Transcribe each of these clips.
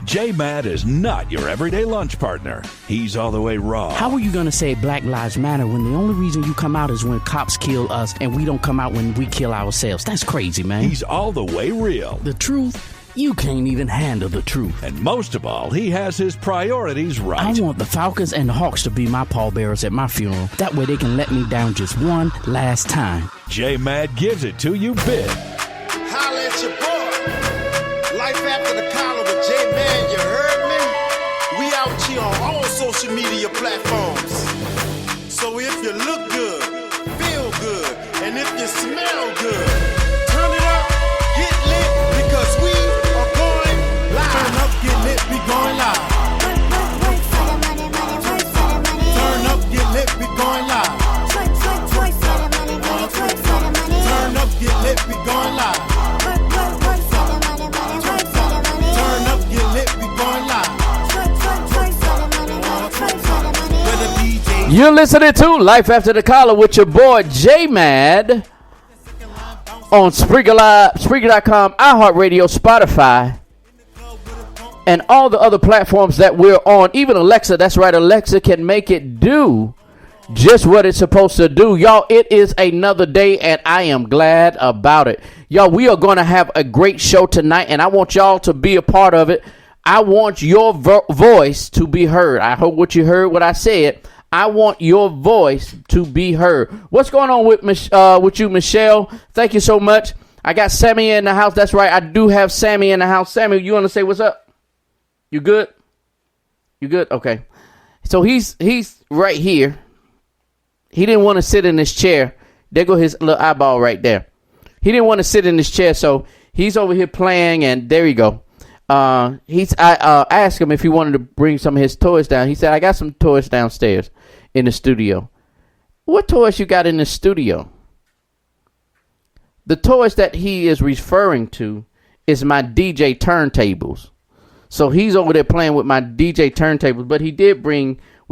J-Mad is not your everyday lunch partner. He's all the way raw. How are you going to say Black Lives Matter when the only reason you come out is when cops kill us and we don't come out when we kill ourselves? That's crazy, man. He's all the way real. The truth? You can't even handle the truth. And most of all, he has his priorities right. I want the Falcons and the Hawks to be my pallbearers at my funeral. That way they can let me down just one last time. J-Mad gives it to you big. Holla at your boy. Life after the collar with J-Man, you heard me? We out here on all social media platforms. So if you look good, feel good, and if you smell good, turn it up, get lit, because we are going live. Turn up, get lit, we going live. Turn up, get lit, we going live. Turn up, get lit, we going live. Turn up, get lit, we going live. You're listening to Life After the Collar with your boy J-Mad on Spreaker Live, Spreaker.com, iHeartRadio, Spotify, and all the other platforms that we're on. Even Alexa, that's right, Alexa can make it do just what it's supposed to do. Y'all, it is another day, and I am glad about it. Y'all, we are going to have a great show tonight, and I want y'all to be a part of it. I want your voice to be heard. I hope what you heard what I said. I want your voice to be heard. What's going on with you, Michelle? Thank you so much. I got Sammy in the house. That's right. I do have Sammy in the house. Sammy, you want to say what's up? You good? You good? Okay. So he's right here. He didn't want to sit in this chair. There go his little eyeball right there. He didn't want to sit in this chair, so he's over here playing, and there you go. I asked him if he wanted to bring some of his toys down. He said, I got some toys downstairs in the studio. What toys you got in the studio? The toys that he is referring to is my DJ turntables. So he's over there playing with my DJ turntables, but we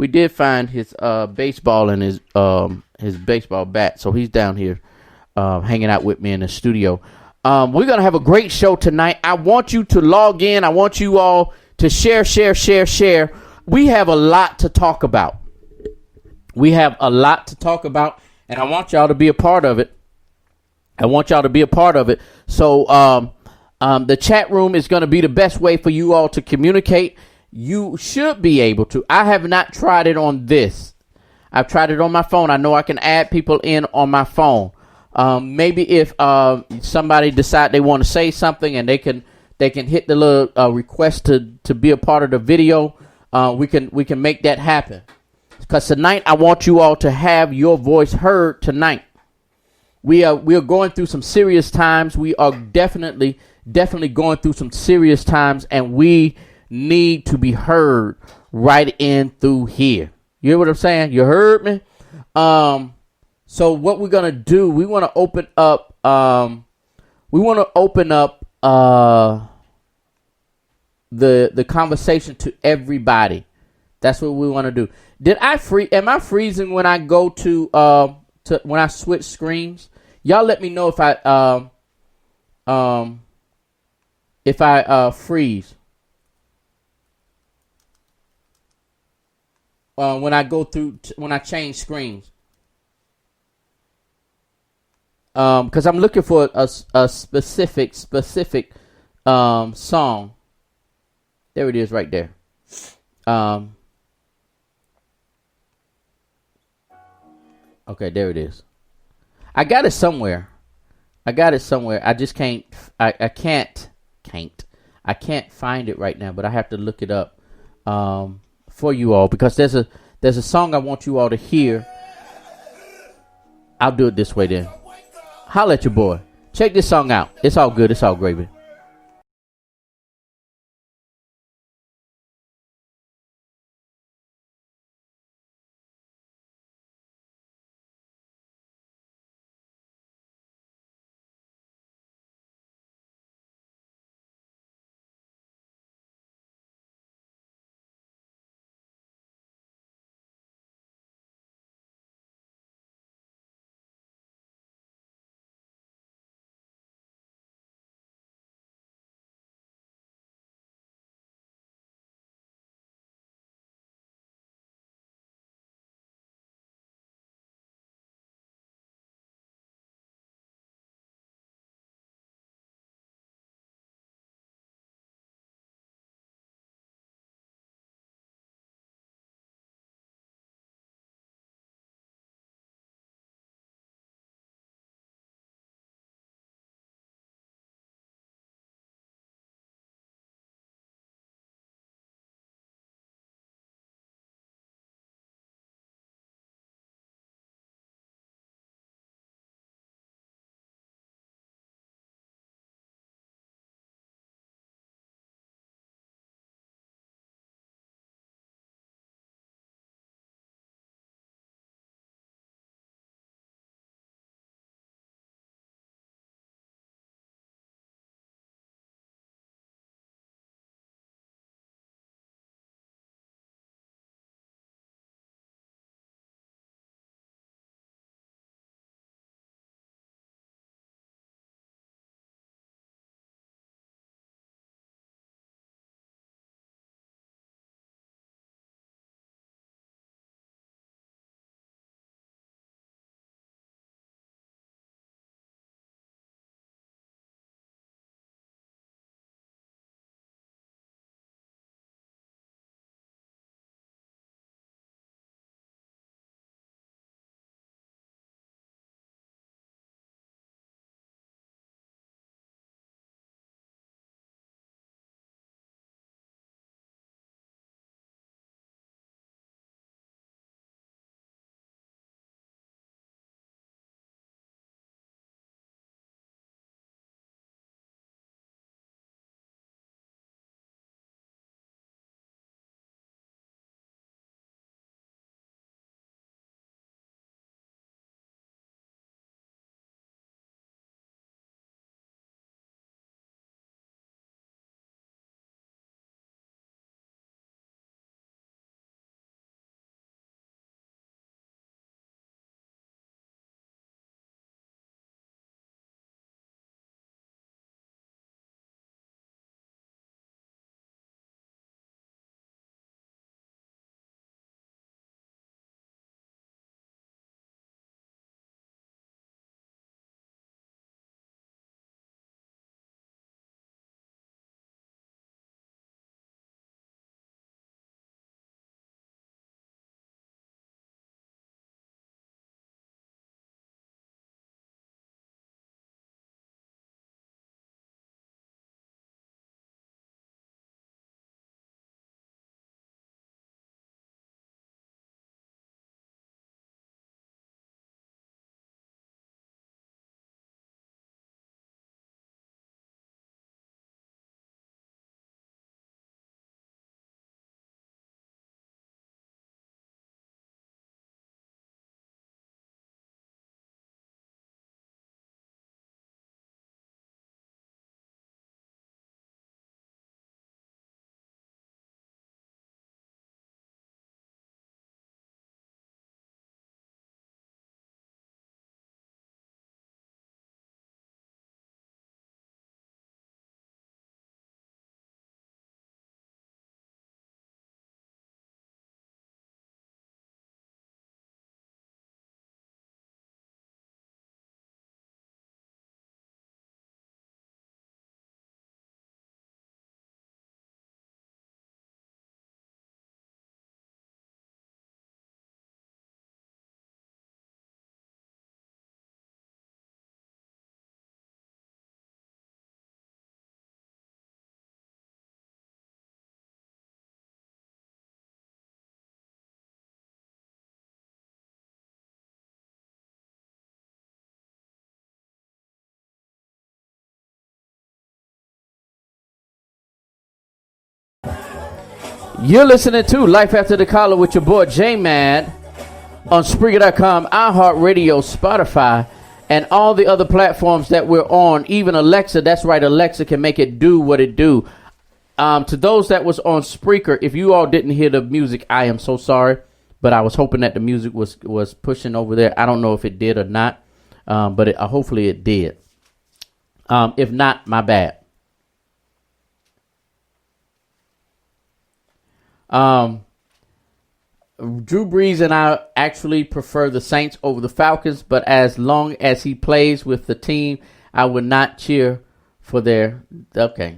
did find his baseball and his baseball bat. So he's down here hanging out with me in the studio. We're going to have a great show tonight. I want you to log in. I want you all to share. We have a lot to talk about. And I want y'all to be a part of it. So the chat room is going to be the best way for you all to communicate. You should be able to. I have not tried it on this. I've tried it on my phone. I know I can add people in on my phone. Maybe if somebody decide they want to say something and they can hit the little request to be a part of the video, we can make that happen. Because tonight I want you all to have your voice heard tonight. We are going through some serious times. We are definitely going through some serious times, and we need to be heard right in through here. You hear what I'm saying? You heard me? So what we're gonna do? We want to open up. The conversation to everybody. That's what we want to do. Am I freezing when I go to when I switch screens? Y'all let me know if I freeze when I go through when I change screens. Because I'm looking for a specific song. There it is right there. Okay, there it is. I got it somewhere. I just can't. I can't find it right now. But I have to look it up for you all, because there's a song I want you all to hear. I'll do it this way then. Holla at your boy. Check this song out. It's all good. It's all gravy. You're listening to Life After the Collar with your boy J-Man on Spreaker.com, iHeartRadio, Spotify, and all the other platforms that we're on. Even Alexa, that's right, Alexa can make it do what it do. To those that was on Spreaker, if you all didn't hear the music, I am so sorry. But I was hoping that the music was pushing over there. I don't know if it did or not, but hopefully it did. If not, my bad. Drew Brees and I actually prefer the Saints over the Falcons, but as long as he plays with the team, I would not cheer for their... Okay.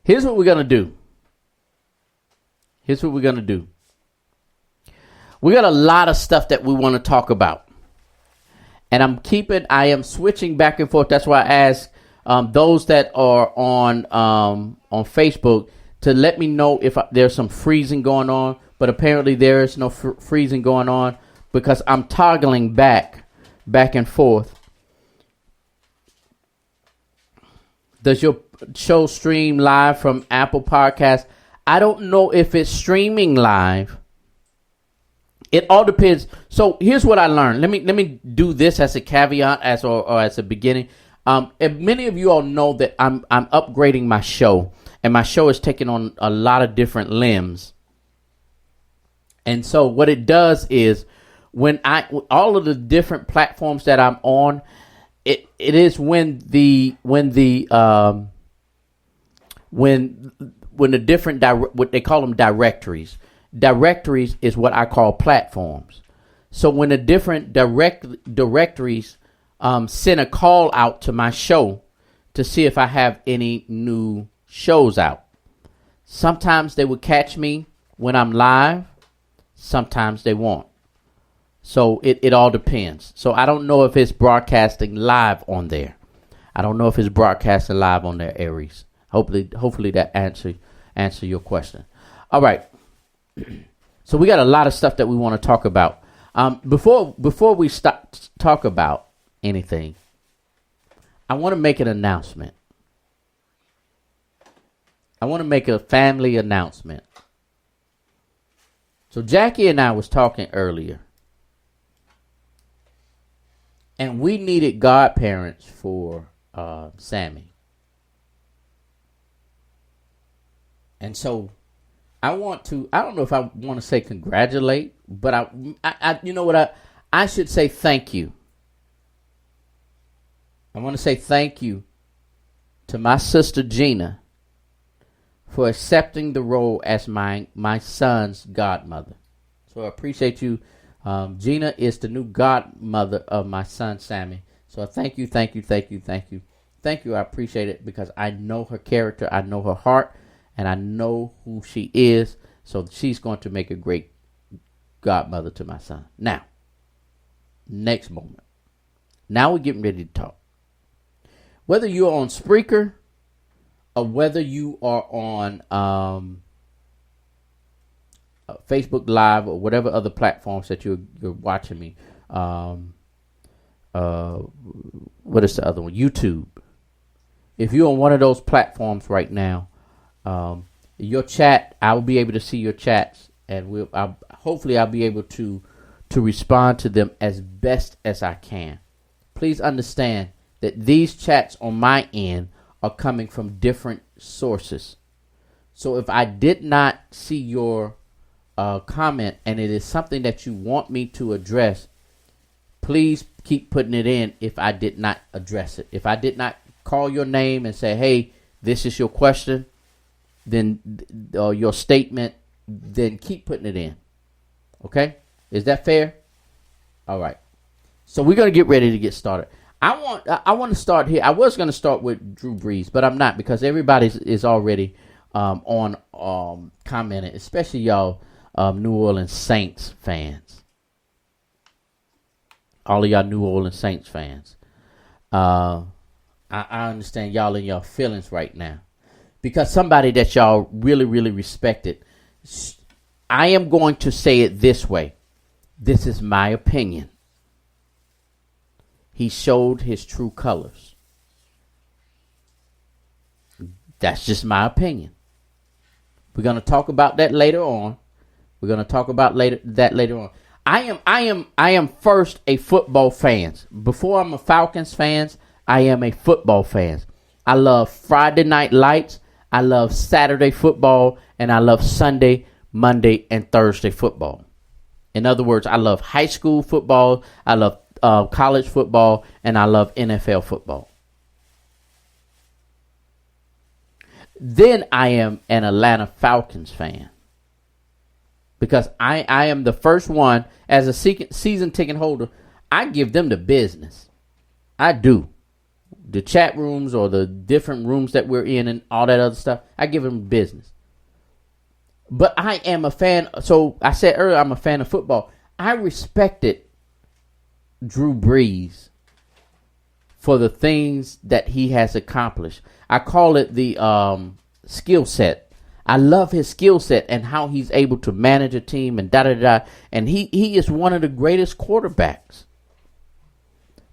Here's what we're going to do. We got a lot of stuff that we want to talk about. And I am switching back and forth. That's why I asked those that are on Facebook to let me know if there's some freezing going on. But apparently there is no freezing going on because I'm toggling back and forth. Does your show stream live from Apple Podcasts? I don't know if it's streaming live. It all depends. So here's what I learned. Let me do this as a caveat, as a beginning. And many of you all know that I'm upgrading my show, and my show is taking on a lot of different limbs. And so what it does is when all of the different platforms that I'm on, it is when the different what they call them directories. Directories is what I call platforms. So when the different directories send a call out to my show to see if I have any new shows out. Sometimes they will catch me when I'm live. Sometimes they won't. So it all depends. So I don't know if it's broadcasting live on there. Aries. Hopefully that answer your question. All right. So we got a lot of stuff that we want to talk about. Before we talk about anything, I want to make an announcement. I want to make a family announcement. So Jackie and I was talking earlier, and we needed godparents for Sammy. And so I don't know if I want to say congratulate, but I you know what, I should say thank you. I want to say thank you to my sister Gina for accepting the role as my son's godmother. So I appreciate you. Gina is the new godmother of my son Sammy. So thank you. I appreciate it because I know her character, I know her heart, and I know who she is. So she's going to make a great godmother to my son. Now, next moment. Now we're getting ready to talk. Whether you're on Spreaker or whether you are on Facebook Live or whatever other platforms that you're watching me. What is the other one? YouTube. If you're on one of those platforms right now, your chat, I will be able to see your chats, and hopefully I'll be able to respond to them as best as I can. Please understand that these chats on my end are coming from different sources. So if I did not see your comment and it is something that you want me to address, please keep putting it in if I did not address it. If I did not call your name and say, hey, this is your question, then your statement, then keep putting it in. Okay? Is that fair? All right. So we're going to get ready to get started. I want to start here. I was going to start with Drew Brees, but I'm not because everybody is already on commenting, especially y'all New Orleans Saints fans. All of y'all New Orleans Saints fans. I understand y'all in your feelings right now because somebody that y'all really, really respected. I am going to say it this way. This is my opinion. He showed his true colors. That's just my opinion. We're going to talk about that later on. Later on. I am first a football fan. Before I'm a Falcons fan, I am a football fan. I love Friday Night Lights. I love Saturday football, and I love Sunday, Monday, and Thursday football. In other words, I love high school football, I love college football, and I love NFL football. Then I am an Atlanta Falcons fan. Because I am the first one, as a season ticket holder, I give them the business. I do. The chat rooms or the different rooms that we're in and all that other stuff, I give them business. But I am a fan. So I said earlier, I'm a fan of football. I respected Drew Brees for the things that he has accomplished. I call it the skill set. I love his skill set and how he's able to manage a team and da-da-da. And he is one of the greatest quarterbacks.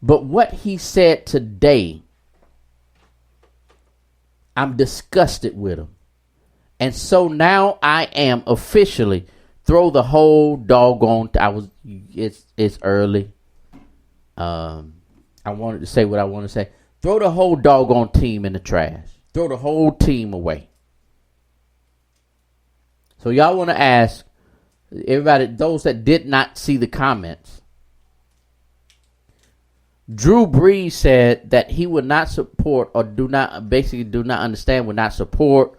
But what he said today, I'm disgusted with him. And so now I am officially throw the whole doggone. It's early. I wanted to say what I want to say. Throw the whole doggone team in the trash. Throw the whole team away. So y'all want to ask everybody, those that did not see the comments. Drew Brees said that he would not support or do not understand, would not support,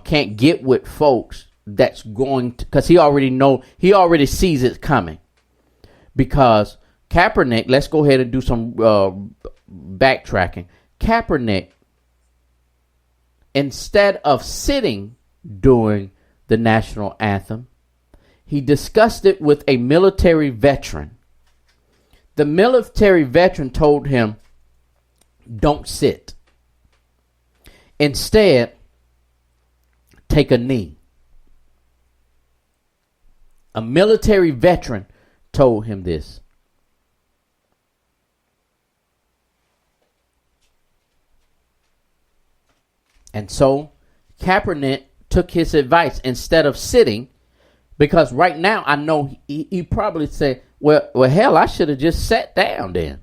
can't get with folks that's going to, because he already sees it coming. Because Kaepernick, let's go ahead and do some backtracking. Kaepernick, instead of sitting during the national anthem, he discussed it with a military veteran. The military veteran told him, don't sit. Instead, take a knee. A military veteran told him this. And so, Kaepernick took his advice instead of sitting, because right now I know he probably said, well, hell, I should have just sat down then.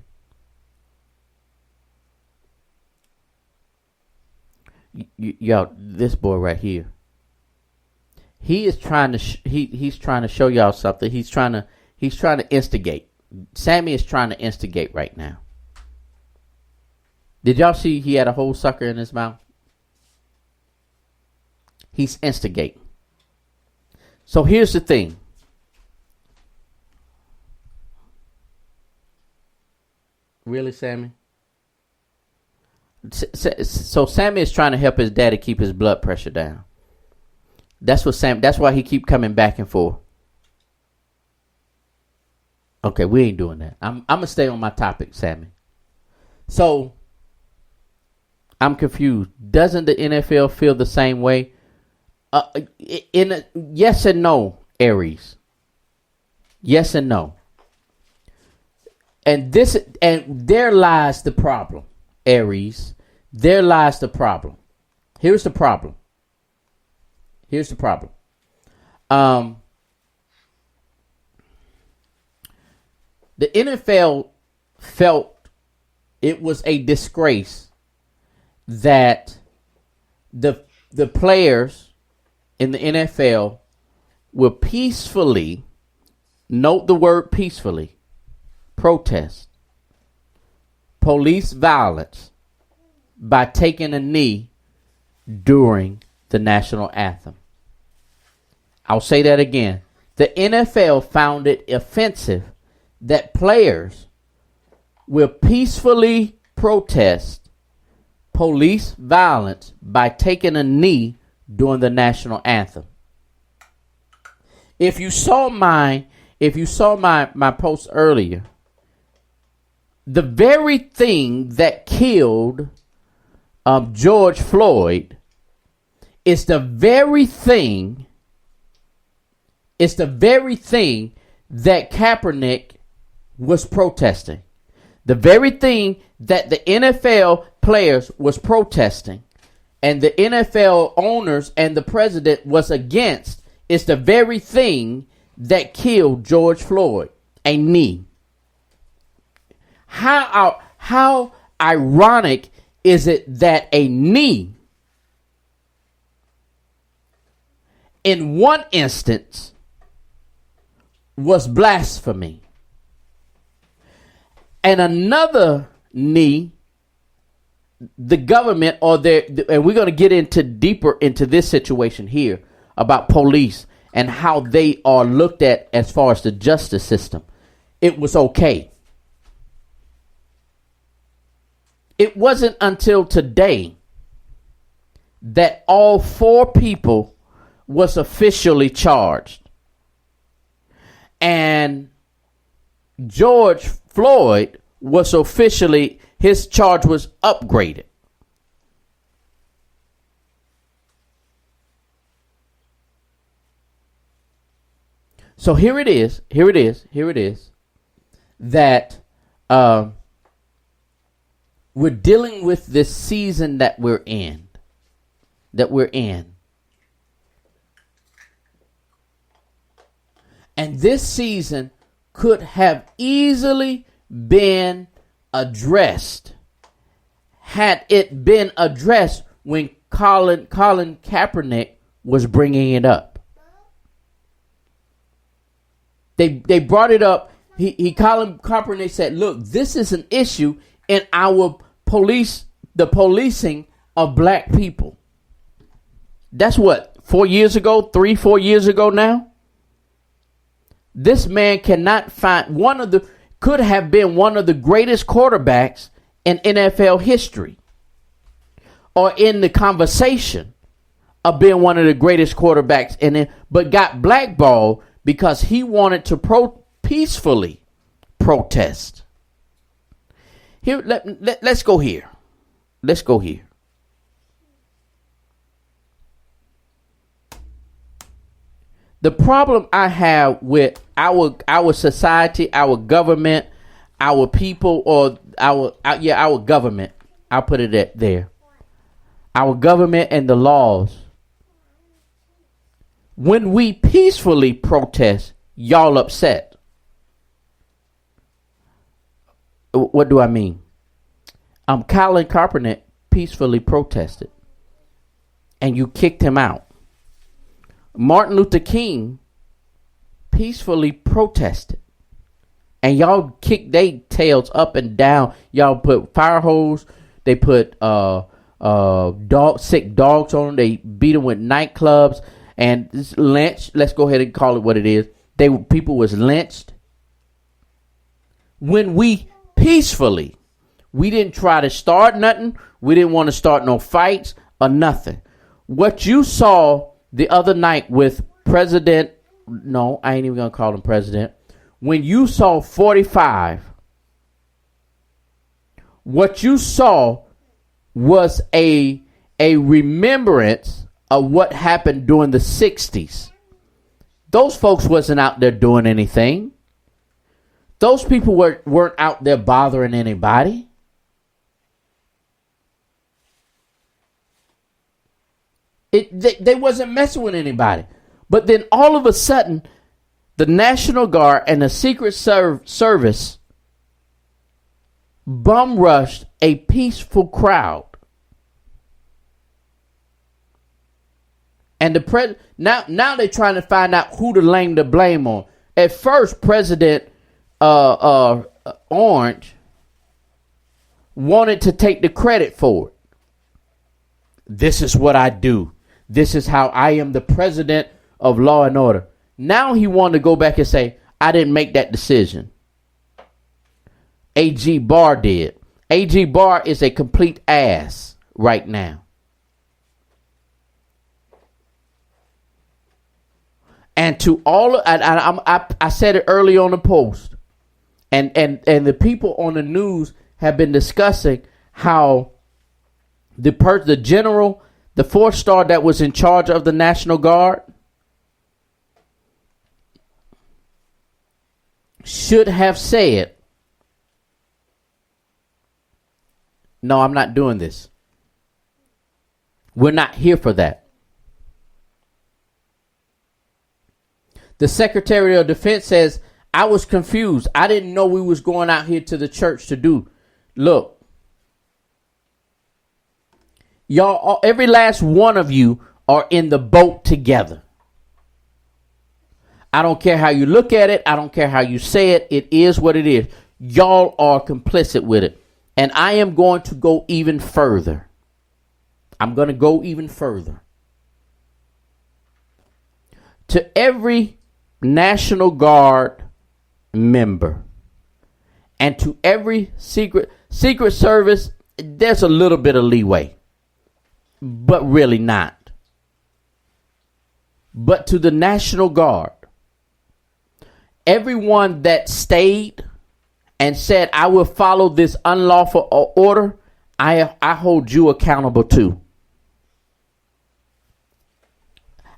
Y'all, this boy right here, he is trying to he's trying to show y'all something. He's trying to instigate. Sammy is trying to instigate right now. Did y'all see he had a whole sucker in his mouth? He's instigating. So here's the thing. Really, Sammy? So Sammy is trying to help his daddy keep his blood pressure down. That's why he keep coming back and forth. Okay, we ain't doing that. I'm gonna stay on my topic, Sammy. So I'm confused. Doesn't the NFL feel the same way? Yes and no, Aries. Yes and no. And there lies the problem, Aries. There lies the problem. Here's the problem. The NFL felt it was a disgrace that the players in the NFL will peacefully, note the word peacefully, protest police violence by taking a knee during the national anthem. I'll say that again. The NFL found it offensive that players will peacefully protest police violence by taking a knee during the national anthem. If you saw my post earlier, the very thing that killed George Floyd is the very thing that Kaepernick was protesting. The very thing that the NFL players was protesting and the NFL owners and the president was against is the very thing that killed George Floyd, a knee. How ironic is it that a knee, in one instance, was blasphemy, and another knee, the government and we're going to get into deeper into this situation here about police and how they are looked at as far as the justice system. It was okay. It wasn't until today that all 4 people was officially charged. And George Floyd was officially, his charge was upgraded. So here it is that we're dealing with this season that we're in. And this season could have easily been addressed had it been addressed when Colin Kaepernick was bringing it up. They brought it up. Colin Kaepernick said, look, this is an issue in our the policing of black people. That's what, 4 years ago, 4 years ago now? This man cannot find could have been one of the greatest quarterbacks in NFL history, or in the conversation of being one of the greatest quarterbacks, but got blackballed because he wanted to peacefully protest. Here, let's go here. Let's go here. The problem I have with our society, our government, our people, or our government, I'll put it there. Our government and the laws. When we peacefully protest, y'all upset. What do I mean? Colin Kaepernick peacefully protested, and you kicked him out. Martin Luther King peacefully protested, and y'all kicked their tails up and down. Y'all put fire hose. They put sick dogs on them. They beat them with nightclubs and lynched. Let's go ahead and call it what it is. People was lynched. When we peacefully, we didn't try to start nothing. We didn't want to start no fights or nothing. What you saw the other night with President, no, I ain't even going to call him President. When you saw 45, what you saw was a remembrance of what happened during the 60s. Those folks wasn't out there doing anything. Those people weren't out there bothering anybody. They wasn't messing with anybody. But then all of a sudden, the National Guard and the Secret Service bum rushed a peaceful crowd. And now they're trying to find out who to lay the blame on. At first, President Orange wanted to take the credit for it. This is what I do. This is how I am the president of law and order. Now he wanted to go back and say, I didn't make that decision. A.G. Barr did. A.G. Barr is a complete ass right now. And to all, I said it early on the post, and the people on the news have been discussing how the general, the 4-star that was in charge of the National Guard, should have said, no, I'm not doing this. We're not here for that. The Secretary of Defense says, I was confused. I didn't know we was going out here to the church to do. Look, y'all, every last one of you are in the boat together. I don't care how you look at it. I don't care how you say it. It is what it is. Y'all are complicit with it. And I am going to go even further. I'm going to go even further. To every National Guard member and to every Secret Service, there's a little bit of leeway, but really not. But to the National Guard, everyone that stayed and said, I will follow this unlawful order, I hold you accountable too.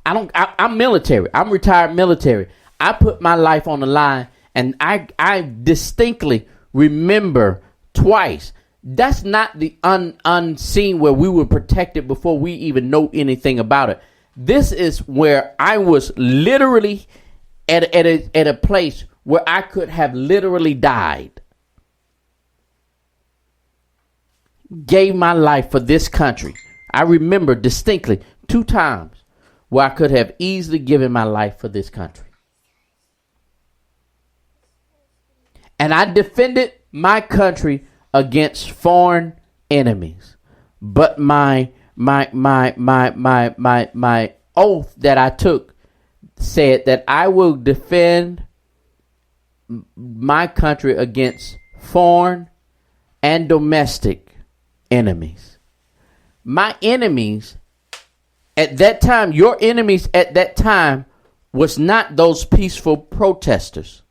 I'm military. I'm retired military. I put my life on the line, and I distinctly remember twice. That's not the unseen where we were protected before we even know anything about it. This is where I was literally at a place where I could have literally died. Gave my life for this country. I remember distinctly 2 times where I could have easily given my life for this country. And I defended my country against foreign enemies. But my oath that I took said that I will defend my country against foreign and domestic enemies. My enemies at that time, your enemies at that time was not those peaceful protesters.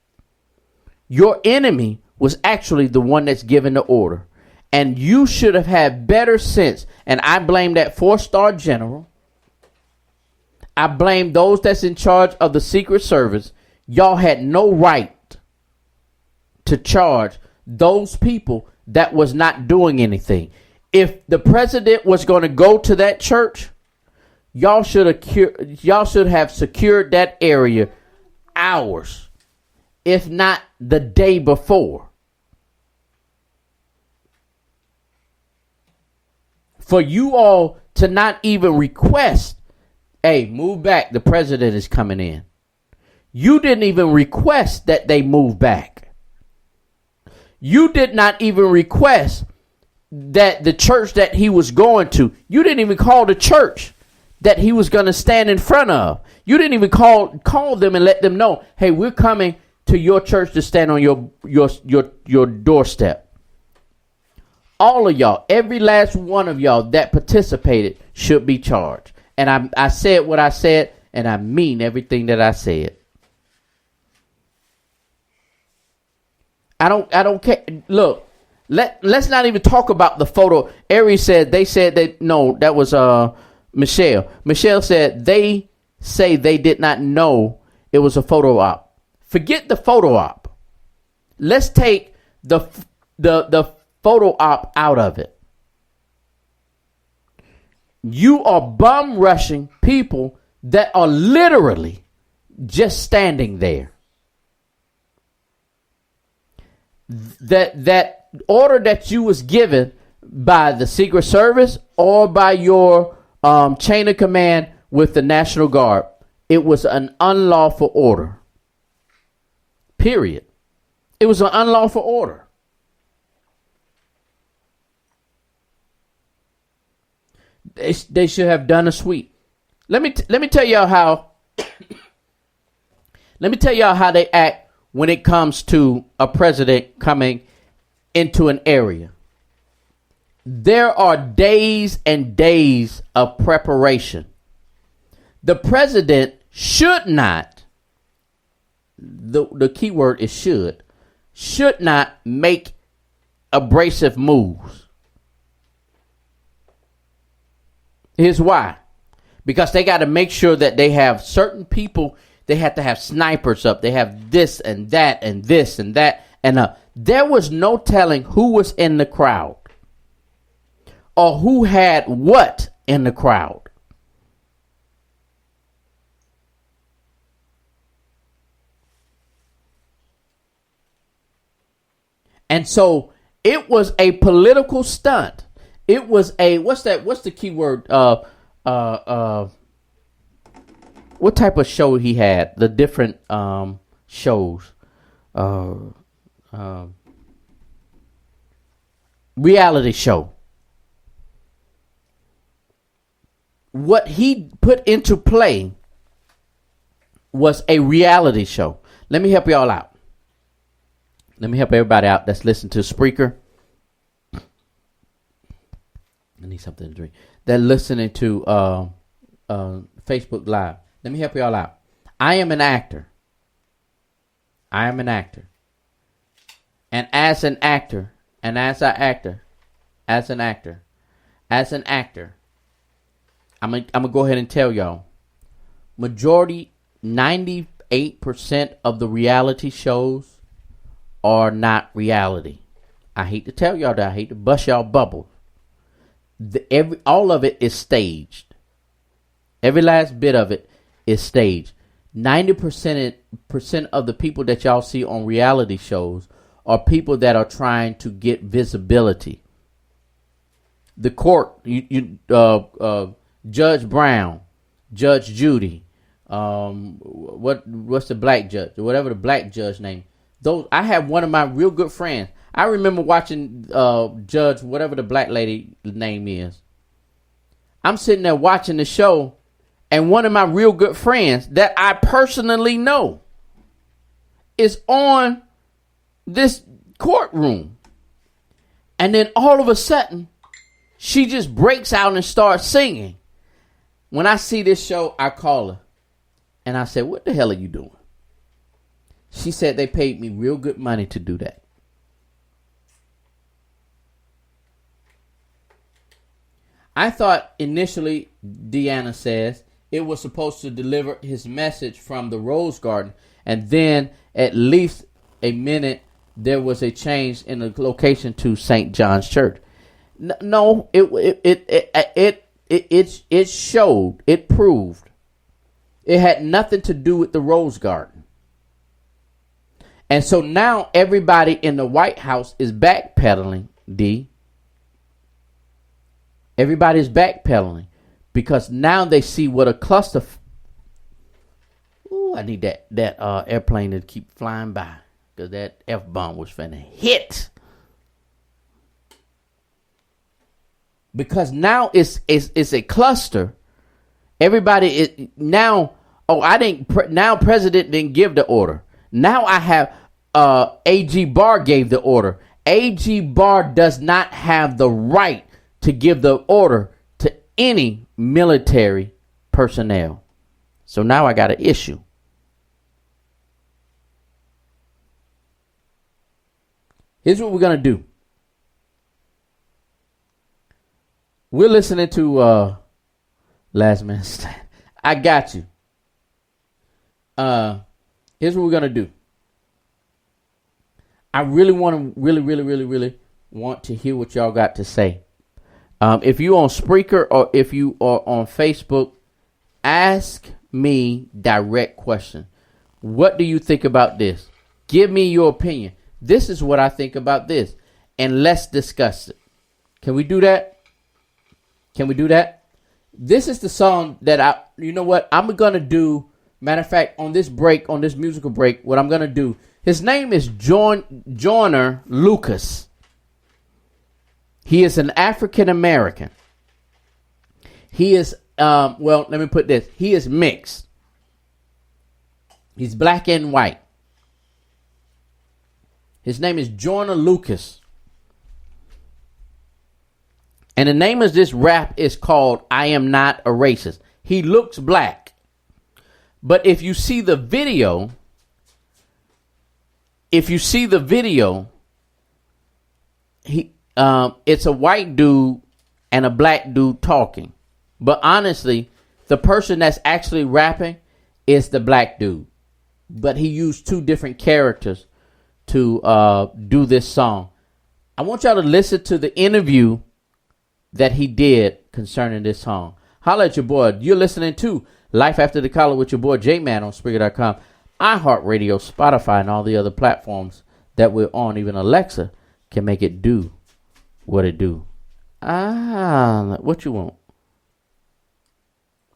Your enemy was actually the one that's given the order. And you should have had better sense. And I blame that 4-star general. I blame those that's in charge of the Secret Service. Y'all had no right to charge those people that was not doing anything. If the president was going to go to that church, y'all should have secured that area hours, if not the day before. For you all to not even request, hey, move back, the president is coming in. You didn't even request that they move back. You did not even request that the church that he was going to, you didn't even call the church that he was going to stand in front of. You didn't even call them and let them know, hey, we're coming to your church to stand on your doorstep. All of y'all, every last one of y'all that participated should be charged. And I said what I said, and I mean everything that I said. I don't care. Look, let's not even talk about the photo. Ari said they said that no, that was Michelle. Michelle said they say they did not know it was a photo op. Forget the photo op. Let's take the photo op out of it. You are bum rushing people that are literally just standing there. That order that you was given by the Secret Service or by your chain of command with the National Guard, it was an unlawful order. Period. It was an unlawful order. They should have done a sweep. Let me tell y'all how. Let me tell y'all how they act when it comes to a president coming into an area. There are days and days of preparation. The president should not, the key word is should not make abrasive moves. Here's why. Because they got to make sure that they have certain people. They have to have snipers up. They have this and that and this and that. And there was no telling who was in the crowd or who had what in the crowd. And so it was a political stunt. It was a, what's the key word? What type of show he had? The different shows. Reality show. What he put into play was a reality show. Let me help y'all out. Let me help everybody out that's listening to Spreaker. I need something to drink. They're listening to Facebook Live. Let me help y'all out. I am an actor. And as an actor, I'm gonna go ahead and tell y'all. Majority, 98% of the reality shows are not reality. I hate to tell y'all that. I hate to bust y'all bubbles. All of it is staged. Every last bit of it is staged. 90% of the people that y'all see on reality shows are people that are trying to get visibility. The court, Judge Brown, Judge Judy, what's the black judge, or whatever the black judge name. Those, I have one of my real good friends. I remember watching Judge, whatever the black lady name is. I'm sitting there watching the show, and one of my real good friends that I personally know is on this courtroom. And then all of a sudden, she just breaks out and starts singing. When I see this show, I call her. And I said, what the hell are you doing? She said they paid me real good money to do that. I thought initially, Deanna says, it was supposed to deliver his message from the Rose Garden. And then at least a minute, there was a change in the location to St. John's Church. No, it showed, it proved. It had nothing to do with the Rose Garden. And so now everybody in the White House is backpedaling, D. Everybody's backpedaling because now they see what a cluster. Ooh, I need that airplane to keep flying by because that F-bomb was finna hit. Because now it's a cluster. Everybody is now. Oh, now President didn't give the order. Now I have A.G. Barr gave the order. A.G. Barr does not have the right to give the order to any military personnel. So now I got an issue. Here's what we're going to do. We're listening to Last Man Standing. I got you. Here's what we're going to do. I really want to hear what y'all got to say. If you on Spreaker or if you are on Facebook, ask me direct question. What do you think about this? Give me your opinion. This is what I think about this. And let's discuss it. Can we do that? This is the song that you know what? I'm going to do. Matter of fact, on this musical break, what I'm going to do, his name is Joyner Lucas. He is an African American. He is, let me put this. He is mixed. He's black and white. His name is Joyner Lucas. And the name of this rap is called I Am Not a Racist. He looks black. But if you see the video, it's a white dude and a black dude talking. But honestly, the person that's actually rapping is the black dude. But he used two different characters to do this song. I want y'all to listen to the interview that he did, concerning this song. Holla at your boy. You're listening to Life After the Collar with your boy J-Man on Spreaker.com, iHeartRadio, Spotify, and all the other platforms that we're on. Even Alexa can make it do what it do. What you want?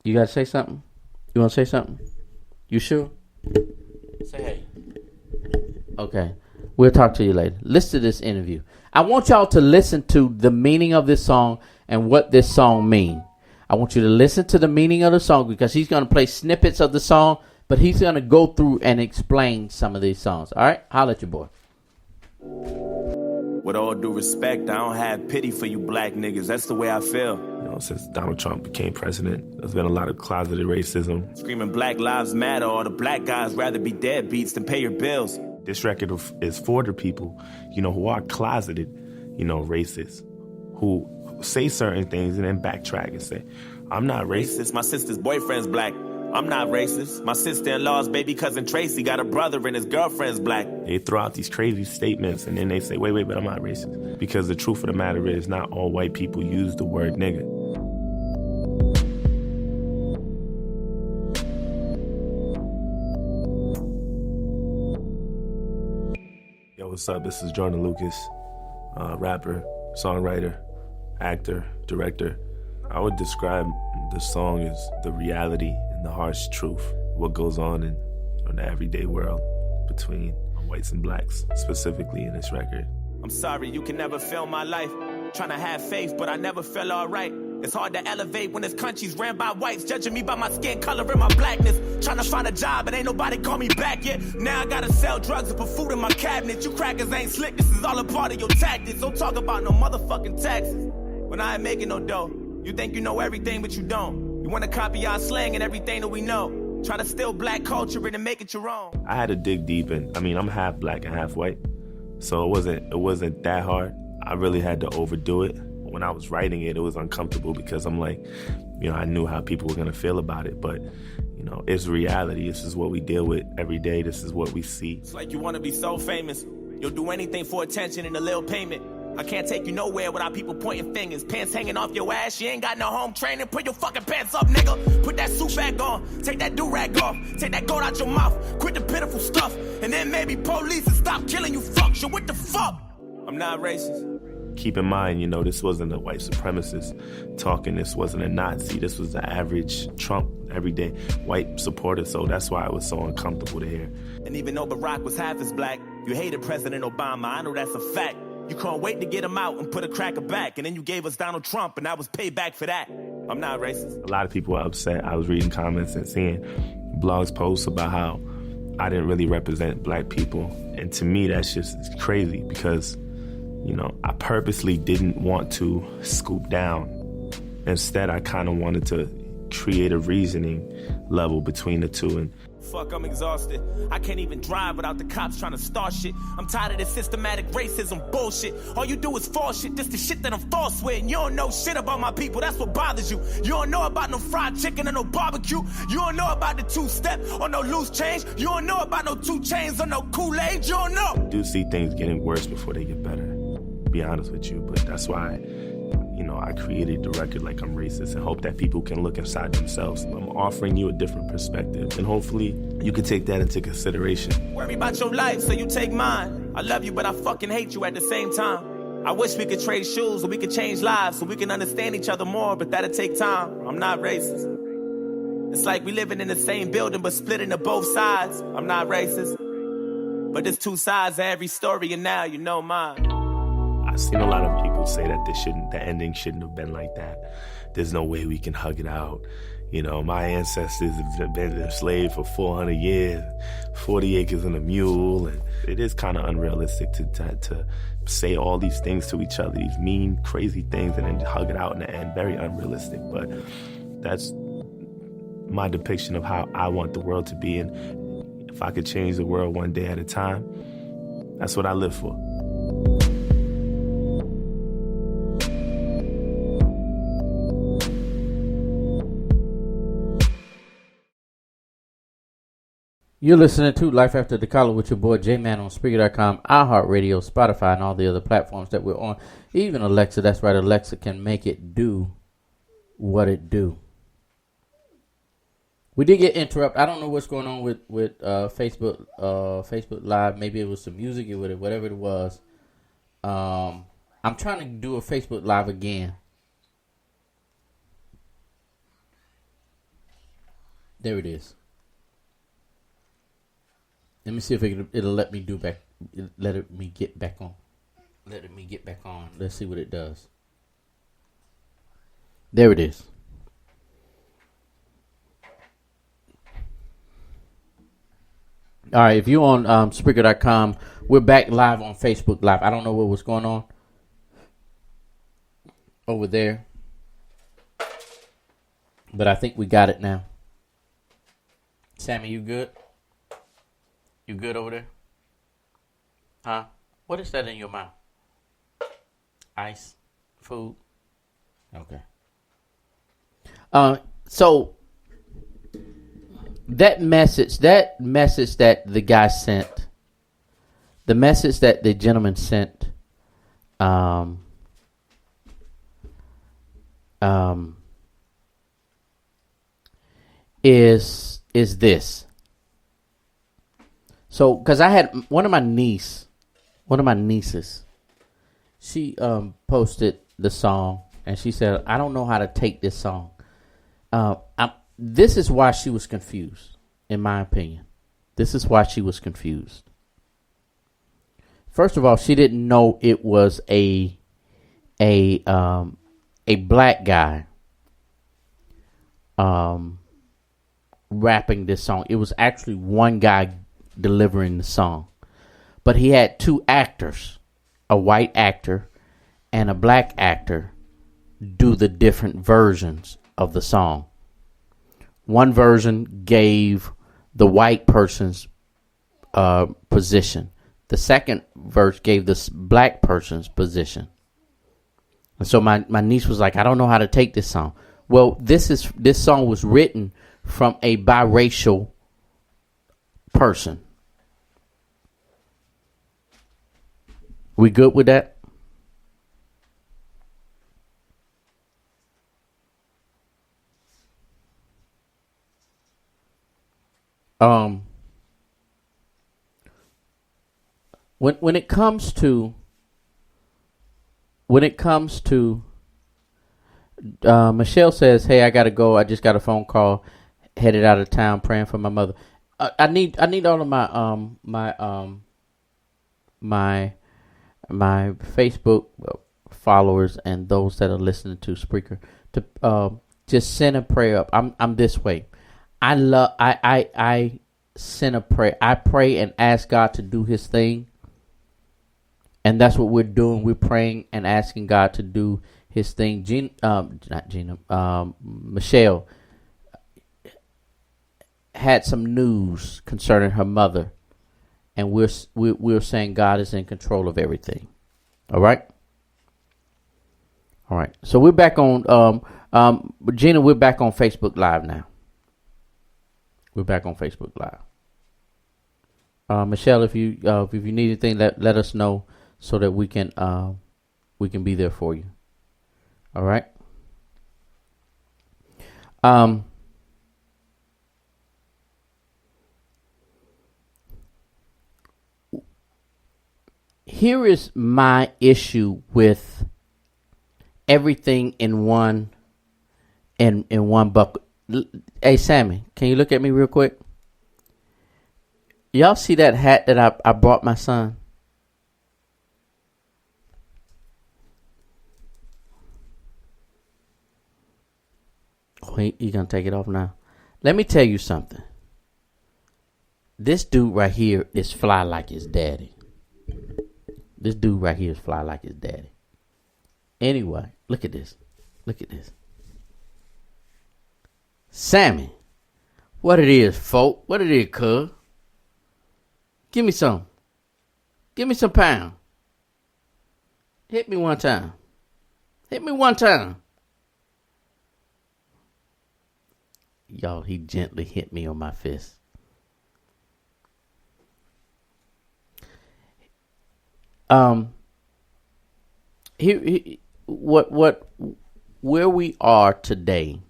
You got to say something? You want to say something? You sure? Say hey. Okay. We'll talk to you later. Listen to this interview. I want y'all to listen to the meaning of this song and what this song means. I want you to listen to the meaning of the song because he's going to play snippets of the song, but he's going to go through and explain some of these songs. All right? Holla at your boy. With all due respect, I don't have pity for you black niggas. That's the way I feel. You know, since Donald Trump became president, there's been a lot of closeted racism. Screaming Black Lives Matter, all the black guys rather be deadbeats than pay your bills. This record is for the people, you know, who are closeted, you know, racists, who say certain things and then backtrack and say, I'm not racist. My sister's boyfriend's black. I'm not racist. My sister-in-law's baby cousin Tracy got a brother and his girlfriend's black. They throw out these crazy statements and then they say, wait, but I'm not racist. Because the truth of the matter is not all white people use the word nigga. Yo, what's up? This is Jordan Lucas, rapper, songwriter, actor, director. I would describe the song as the reality and the harsh truth, what goes on in the everyday world between whites and blacks, specifically in this record. I'm sorry, you can never feel my life. Trying to have faith, but I never feel alright. It's hard to elevate when this country's ran by whites, judging me by my skin color and my blackness. Trying to find a job, but ain't nobody call me back yet. Now I gotta sell drugs and put food in my cabinet. You crackers ain't slick, this is all a part of your tactics. Don't talk about no motherfucking taxes when I ain't making no dough. You think you know everything, but you don't. You want to copy our slang and everything that we know. Try to steal black culture and make it your own. I had to dig deep in. I mean, I'm half black and half white, so it wasn't that hard. I really had to overdo it. When I was writing it, it was uncomfortable because I'm like, I knew how people were gonna feel about it, but it's reality. This is what we deal with every day. This is what we see. It's like you want to be so famous, you'll do anything for attention and a little payment. I can't take you nowhere without people pointing fingers. Pants hanging off your ass, you ain't got no home training. Put your fucking pants up, nigga. Put that suit back on. Take that do-rag off. Take that goat out your mouth. Quit the pitiful stuff. And then maybe police and stop killing you fucks. Yo, what the fuck? I'm not racist. Keep in mind, this wasn't a white supremacist talking. This wasn't a Nazi. This was the average Trump, everyday white supporter. So that's why it was so uncomfortable to hear. And even though Barack was half as black, you hated President Obama. I know that's a fact. You couldn't wait to get him out and put a cracker back. And then you gave us Donald Trump, and that was payback for that. I'm not racist. A lot of people were upset. I was reading comments and seeing blogs posts about how I didn't really represent black people. And to me, that's just crazy because, I purposely didn't want to scoop down. Instead, I kind of wanted to create a reasoning level between the two. And fuck, I'm exhausted. I can't even drive without the cops trying to start shit. I'm tired of this systematic racism bullshit. All you do is false shit. This the shit that I'm false with. And you don't know shit about my people. That's what bothers you. You don't know about no fried chicken or no barbecue. You don't know about the two-step or no loose change. You don't know about no 2 chains or no Kool-Aid. You don't know. I do see things getting worse before they get better, to be honest with you. But that's why I created the record like I'm racist and hope that people can look inside themselves. I'm offering you a different perspective, and hopefully you can take that into consideration. Worry about your life, so you take mine. I love you, but I fucking hate you at the same time. I wish we could trade shoes, or we could change lives, so we can understand each other more, but that'll take time. I'm not racist. It's like we living in the same building, but split into both sides. I'm not racist. But there's 2 sides to every story, and now you know mine. I've seen a lot of people say that the ending shouldn't have been like that. There's no way we can hug it out. My ancestors have been enslaved for 400 years, 40 acres and a mule. And it is kind of unrealistic to say all these things to each other, these mean, crazy things, and then hug it out in the end. Very unrealistic. But that's my depiction of how I want the world to be. And if I could change the world one day at a time, that's what I live for. You're listening to Life After the Collar with your boy J-Man on Spreaker.com, iHeartRadio, Spotify, and all the other platforms that we're on. Even Alexa, that's right, Alexa can make it do What it do? We did get interrupted. I don't know what's going on with Facebook Live. Maybe it was some music with it, whatever it was. I'm trying to do a Facebook Live again. There it is. Let me see if it'll let me let me get back on. Let me get back on. Let's see what it does. There it is. All right, if you're on Spreaker.com, we're back live on Facebook Live. I don't know what was going on over there, but I think we got it now. Sammy, you good? You good over there? Huh? What is that in your mouth? Ice? Food? Okay. So that message that the guy sent, the message that the gentleman sent, is this. So, because I had one of my nieces, she posted the song and she said, "I don't know how to take this song." This is why she was confused, in my opinion. This is why she was confused. First of all, she didn't know it was a black guy rapping this song. It was actually one guy delivering the song, but he had two actors, a white actor and a black actor, do the different versions of the song. One version gave the white person's position. The second verse gave the black person's position. And so my niece was like, "I don't know how to take this song." Well, this song was written from a biracial person. We good with that? When it comes to Michelle says, "Hey, I gotta go. I just got a phone call. Headed out of town, praying for my mother." I need all of my Facebook followers and those that are listening to Spreaker to just send a prayer up. I'm this way. I send a prayer. I pray and ask God to do His thing, and that's what we're doing. We're praying and asking God to do His thing. Michelle had some news concerning her mother, and we're saying God is in control of everything. All right. So we're back on Gina. We're back on Facebook Live now. We're back on Facebook Live. Michelle, if you need anything, let us know so that we can be there for you. All right. Here is my issue with everything in one bucket. Hey, Sammy, can you look at me real quick? Y'all see that hat that I bought my son? Oh, he gonna take it off now. Let me tell you something. This dude right here is fly like his daddy. This dude right here is fly like his daddy. Anyway, look at this. Look at this. Sammy, what it is, folk? What it is, cuz? Give me some. Give me some pound. Hit me one time. Hit me one time. Y'all, he gently hit me on my fist. What where we are today,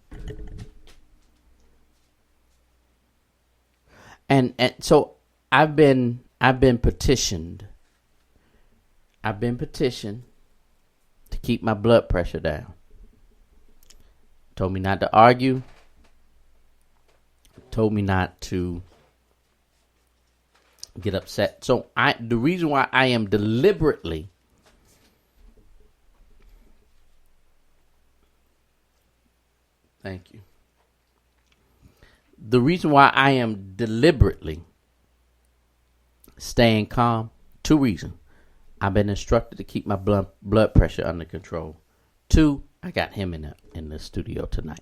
and so I've been petitioned. I've been petitioned to keep my blood pressure down. Told me not to argue. Told me not to get upset. So the reason why I am deliberately thank you. The reason why I am deliberately staying calm, two reasons. I've been instructed to keep my blood pressure under control. Two, I got him in the studio tonight.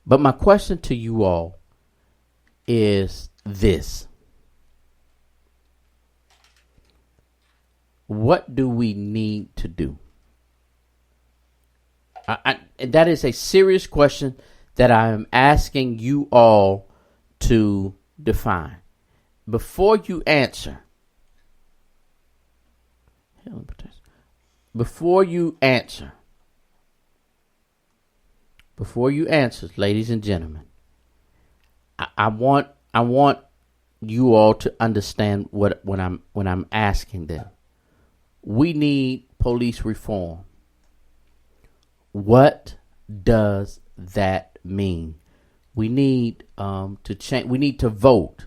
But my question to you all is this. What do we need to do? And that is a serious question that I am asking you all to define. Before you answer, ladies and gentlemen, I want you all to understand when I'm asking them. We need police reform. What does that mean? We need to change. We need to vote.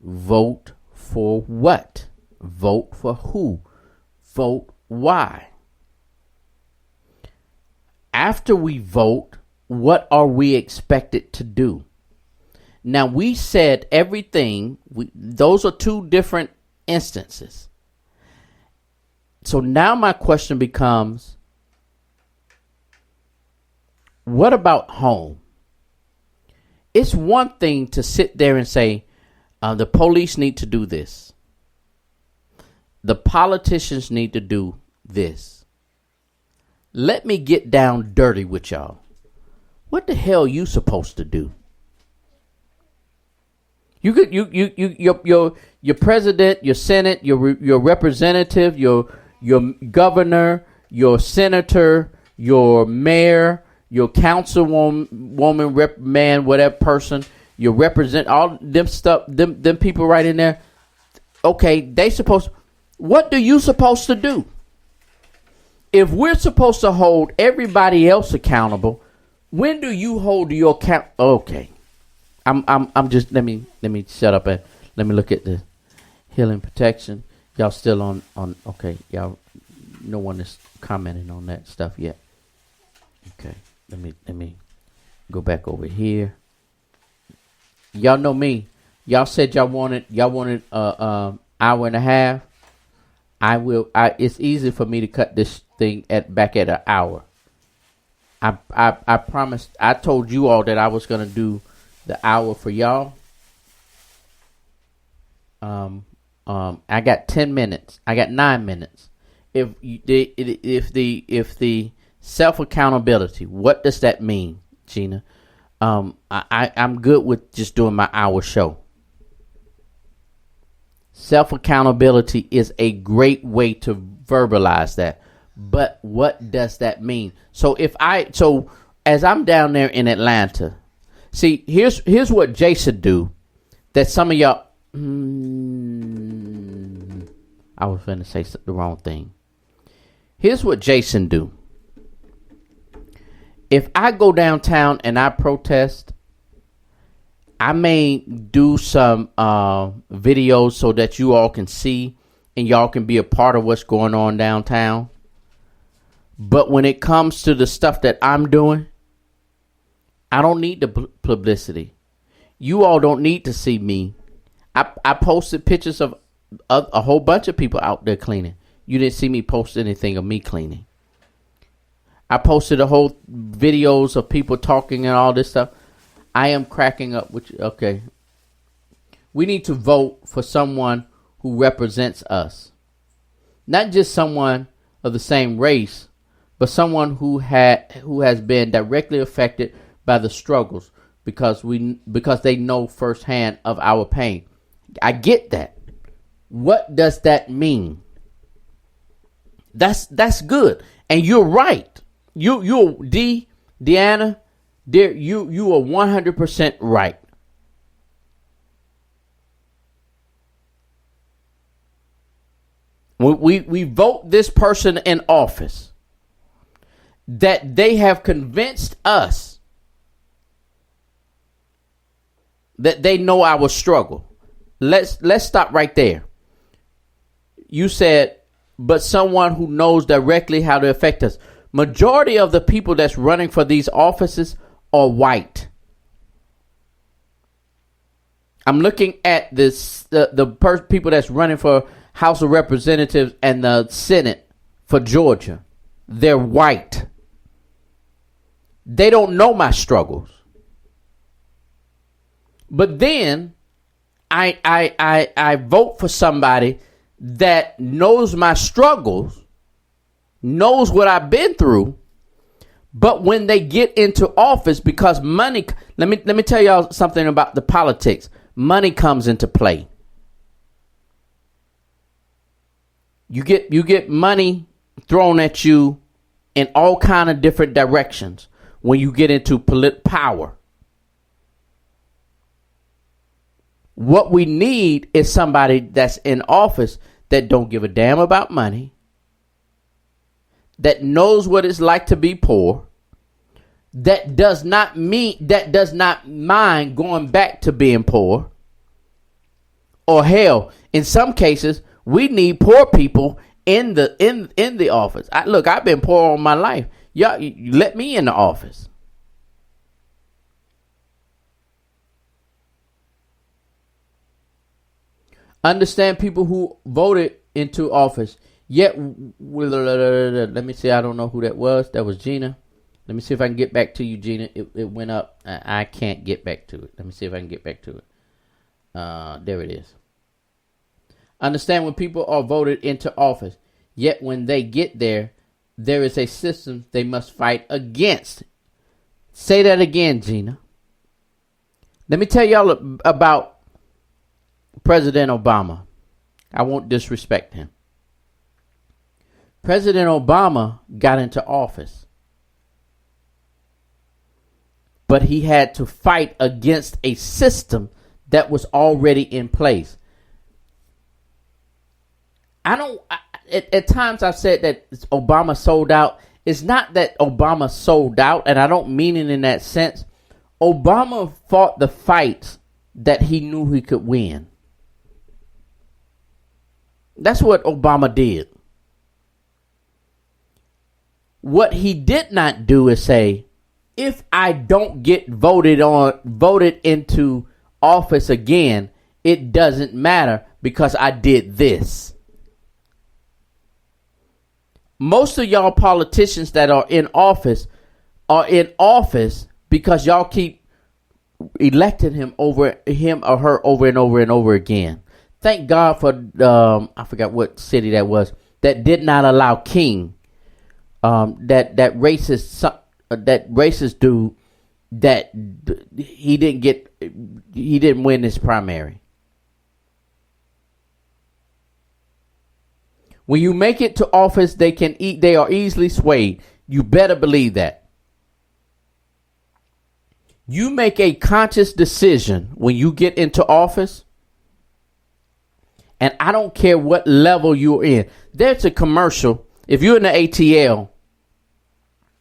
Vote for what? Vote for who? Vote why? After we vote, what are we expected to do? Now, we said everything. Those are two different instances. So now my question becomes, what about home? It's one thing to sit there and say, the police need to do this. The politicians need to do this. Let me get down dirty with y'all. What the hell are you supposed to do? Your president, your senate, your representative, your governor, your senator, your mayor, your councilwoman, man, whatever person, you represent all them stuff, them people right in there. Okay, what do you supposed to do? If we're supposed to hold everybody else accountable, when do you hold your account? Okay, I'm just let me shut up and let me look at the healing protection. Y'all still on okay? Y'all, no one is commenting on that stuff yet. Okay, let me go back over here. Y'all know me. Y'all said y'all wanted hour and a half. It's easy for me to cut this thing back at an hour. I promised. I told you all that I was gonna do the hour for y'all. I got 10 minutes. I got 9 minutes. If the self accountability, what does that mean, Gina? I'm good with just doing my hour show. Self accountability is a great way to verbalize that. But what does that mean? So as I'm down there in Atlanta, see, here's what Jason do that some of y'all I was going to say the wrong thing. Here's what Jason do. If I go downtown and I protest, I may do some videos so that you all can see and y'all can be a part of what's going on downtown. But when it comes to the stuff that I'm doing, I don't need the publicity. You all don't need to see me. I posted pictures of a whole bunch of people out there cleaning. You didn't see me post anything of me cleaning. I posted a whole videos of people talking and all this stuff. I am cracking up with you. Okay. We need to vote for someone who represents us. Not just someone of the same race, but someone who has been directly affected by the struggles because they know firsthand of our pain. I get that. What does that mean? That's good. And you're right. Deanna, dear, you are 100% right. We vote this person in office that they have convinced us that they know our struggle. Let's stop right there. You said, but someone who knows directly how to affect us. Majority of the people that's running for these offices are white. I'm looking at this the people that's running for House of Representatives and the Senate for Georgia. They're white. They don't know my struggles. But then I vote for somebody that knows my struggles, knows what I've been through, but when they get into office, because money, let me tell y'all something about the politics. Money comes into play. You get money thrown at you in all kind of different directions when you get into power. What we need is somebody that's in office that don't give a damn about money, that knows what it's like to be poor, that does not mind going back to being poor. Or hell, in some cases, we need poor people in the office. I've been poor all my life. Y'all, let me in the office. Understand people who voted into office. Yet, let me see. I don't know who that was. That was Gina. Let me see if I can get back to you, Gina. It went up. I can't get back to it. Let me see if I can get back to it. There it is. Understand when people are voted into office, yet when they get there, there is a system they must fight against. Say that again, Gina. Let me tell y'all about President Obama. I won't disrespect him. President Obama got into office, but he had to fight against a system that was already in place. At times I've said that Obama sold out. It's not that Obama sold out, and I don't mean it in that sense. Obama fought the fights that he knew he could win. That's what Obama did. What he did not do is say, if I don't get voted into office again, it doesn't matter because I did this. Most of y'all politicians that are in office because y'all keep electing him or her over and over and over again. Thank God for I forgot what city that was that did not allow King, that racist dude, that he didn't win this primary. When you make it to office, they are easily swayed. You better believe that. You make a conscious decision when you get into office, and I don't care what level you're in. There's a commercial. If you're in the ATL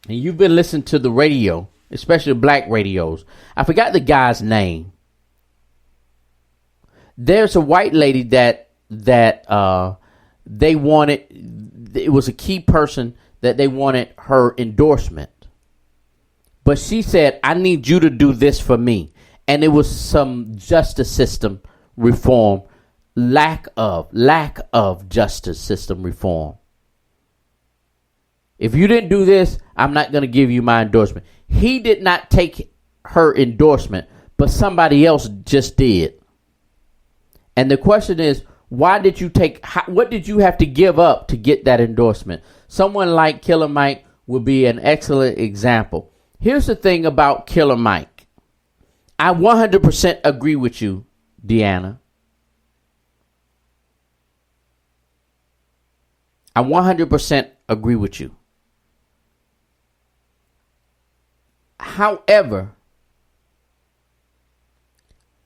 and you've been listening to the radio, especially black radios, I forgot the guy's name. There's a white lady that they wanted. It was a key person that they wanted her endorsement. But she said, I need you to do this for me. And it was some justice system reform, lack of justice system reform. If you didn't do this, I'm not going to give you my endorsement. He did not take her endorsement, but somebody else just did. And the question is, what did you have to give up to get that endorsement? Someone like Killer Mike would be an excellent example. Here's the thing about Killer Mike. I 100% agree with you, Deanna. I 100% agree with you. However,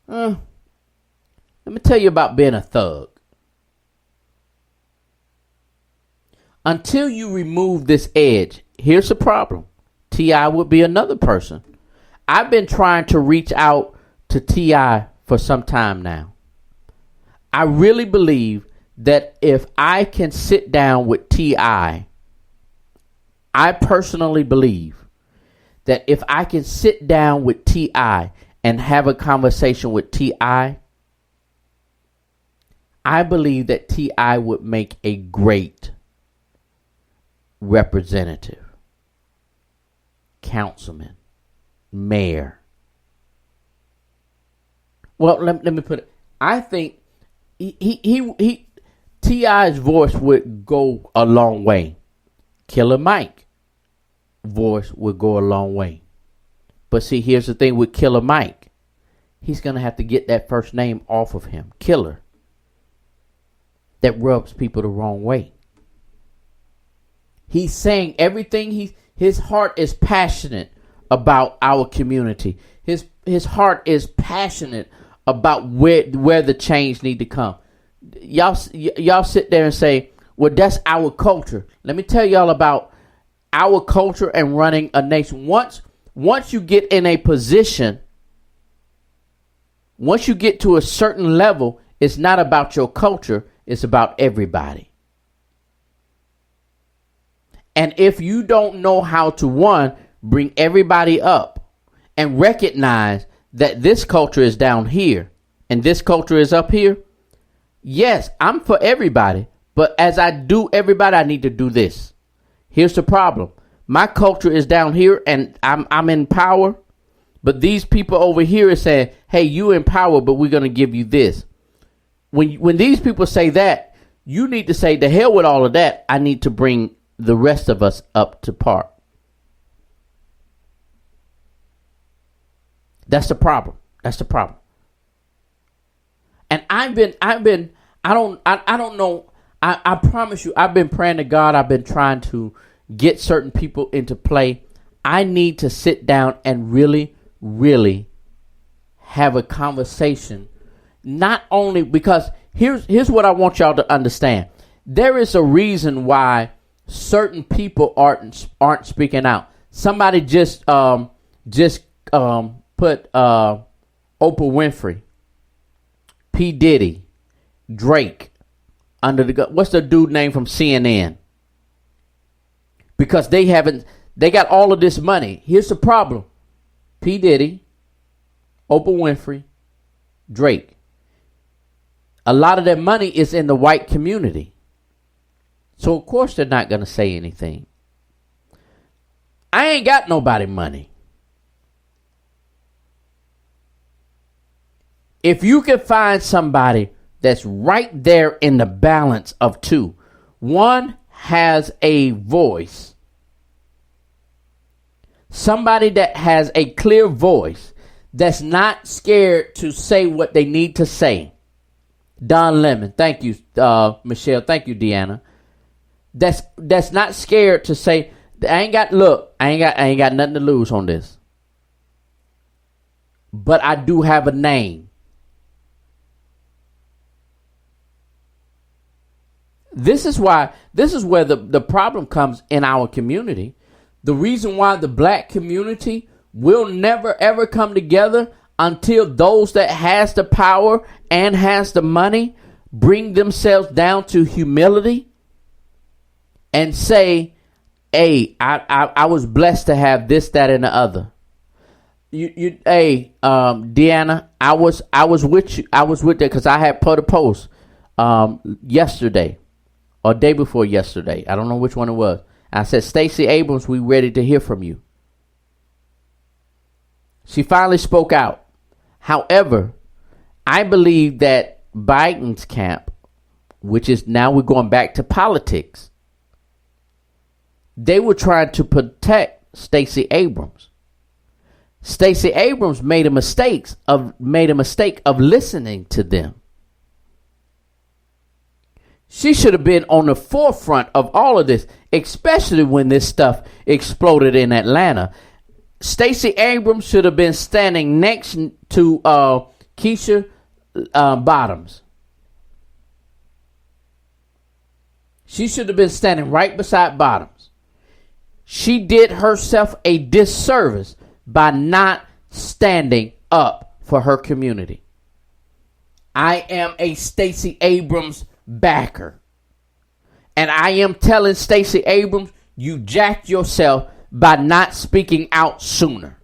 let me tell you about being a thug. Until you remove this edge, here's the problem. T.I. would be another person. I've been trying to reach out to T.I. for some time now. I really believe that if I can sit down with T.I., I personally believe that if I can sit down with T.I. and have a conversation with T.I., I believe that T.I. would make a great representative, councilman, mayor. Well, let me put it. I think T.I.'s voice would go a long way. Killer Mike voice would go a long way. But see, here's the thing with Killer Mike. He's going to have to get that first name off of him. Killer. That rubs people the wrong way. He's saying everything. His heart is passionate about our community. His heart is passionate about where the change need to come. Y'all sit there and say, well, that's our culture. Let me tell y'all about our culture and running a nation. Once you get in a position, once you get to a certain level, it's not about your culture. It's about everybody. And if you don't know how to, bring everybody up and recognize that this culture is down here and this culture is up here. Yes, I'm for everybody. But as I do everybody, I need to do this. Here's the problem. My culture is down here and I'm in power. But these people over here are saying, hey, you in power, but we're going to give you this. When these people say that, you need to say, the hell with all of that. I need to bring the rest of us up to par. That's the problem. That's the problem. And I don't know. I promise you, I've been praying to God. I've been trying to get certain people into play. I need to sit down and really, really have a conversation. Not only because here's what I want y'all to understand. There is a reason why certain people aren't speaking out. Somebody just put Oprah Winfrey, P. Diddy, Drake under the gun. What's the dude name from CNN? Because they got all of this money. Here's the problem. P. Diddy, Oprah Winfrey, Drake. A lot of their money is in the white community. So, of course, they're not going to say anything. I ain't got nobody money. If you can find somebody that's right there in the balance of two, one has a voice, somebody that has a clear voice, that's not scared to say what they need to say. Don Lemon, thank you, Michelle, thank you, Deanna. That's not scared to say, I ain't got nothing to lose on this. But I do have a name. This is where the problem comes in our community. The reason why the black community will never ever come together until those that has the power and has the money bring themselves down to humility and say, hey, I was blessed to have this, that, and the other. Deanna, I was with you. I was with there because I had put a post yesterday or day before yesterday. I don't know which one it was. I said, Stacey Abrams, we ready to hear from you. She finally spoke out. However, I believe that Biden's camp, which is now we're going back to politics, they were trying to protect Stacey Abrams. Stacey Abrams made a mistake of listening to them. She should have been on the forefront of all of this, especially when this stuff exploded in Atlanta. Stacey Abrams should have been standing next to Keisha Bottoms. She should have been standing right beside Bottoms. She did herself a disservice by not standing up for her community. I am a Stacey Abrams backer. And I am telling Stacey Abrams, you jacked yourself by not speaking out sooner.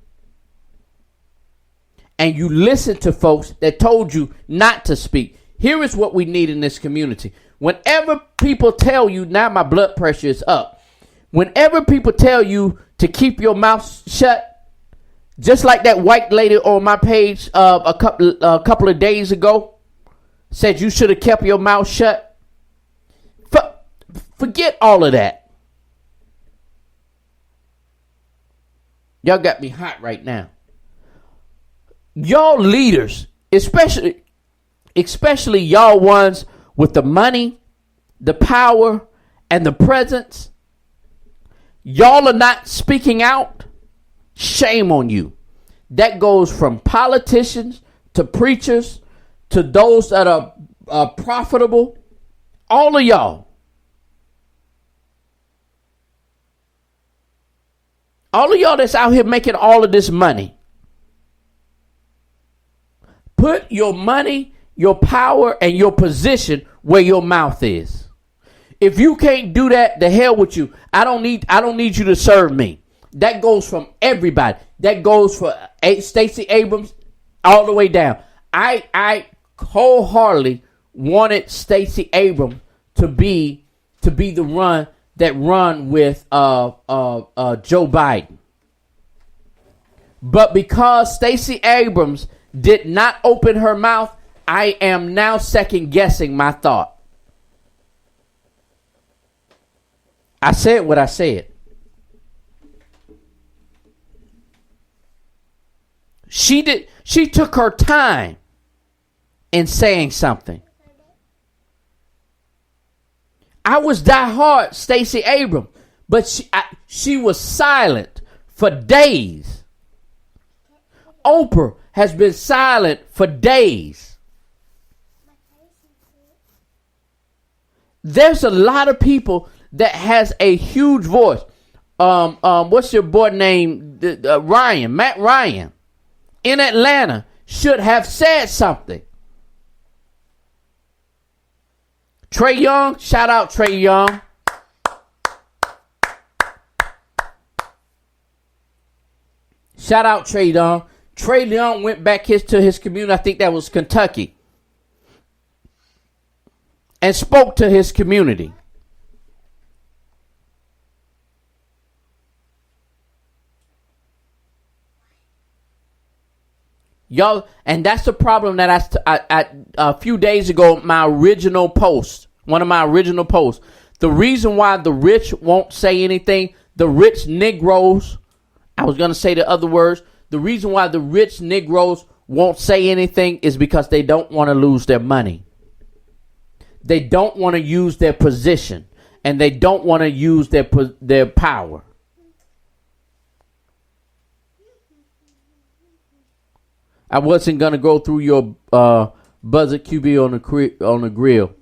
And you listened to folks that told you not to speak. Here is what we need in this community. Whenever people tell you, now my blood pressure is up. Whenever people tell you to keep your mouth shut, just like that white lady on my page a couple of days ago said you should have kept your mouth shut. Forget all of that. Y'all got me hot right now. Y'all leaders, especially y'all ones with the money, the power, and the presence, y'all are not speaking out. Shame on you. That goes from politicians to preachers to those that are profitable. All of y'all. All of y'all that's out here making all of this money. Put your money, your power, and your position where your mouth is. If you can't do that, the hell with you. I don't need you to serve me. That goes from everybody. That goes for Stacey Abrams all the way down. I wholeheartedly wanted Stacey Abrams to be the run with Joe Biden. But because Stacey Abrams did not open her mouth, I am now second guessing my thought. I said what I said. She took her time in saying something. I was diehard Stacey Abrams, but she was silent for days. Oprah has been silent for days. There's a lot of people that has a huge voice. What's your boy name? Matt Ryan in Atlanta should have said something. Trey Young, shout out Trey Young. Shout out Trey Young. Trey Young went back to his community. I think that was Kentucky. And spoke to his community. Y'all, and that's the problem that I a few days ago, my original post, one of my original posts, the reason why the rich won't say anything, the rich Negroes, I was going to say the other words, the reason why the rich Negroes won't say anything is because they don't want to lose their money. They don't want to use their position, and they don't want to use their power. I wasn't gonna go through your Buzzard QB on the grill.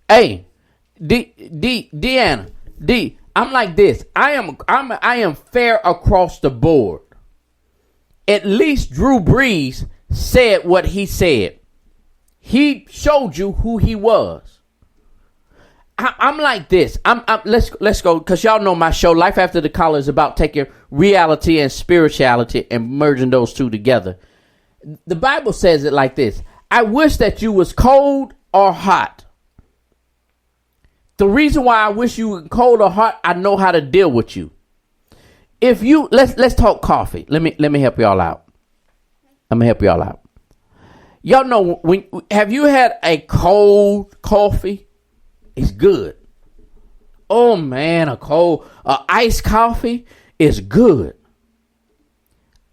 Hey, Deanna, I'm like this. I am fair across the board. At least Drew Brees said what he said. He showed you who he was. I'm like this. Let's go, because y'all know my show, Life After the Collar, is about taking reality and spirituality and merging those two together. The Bible says it like this. I wish that you was cold or hot. The reason why I wish you were cold or hot, I know how to deal with you. If you let's talk coffee. Let me help y'all out. Y'all know, have you had a cold coffee? It's good. Oh man, iced coffee is good.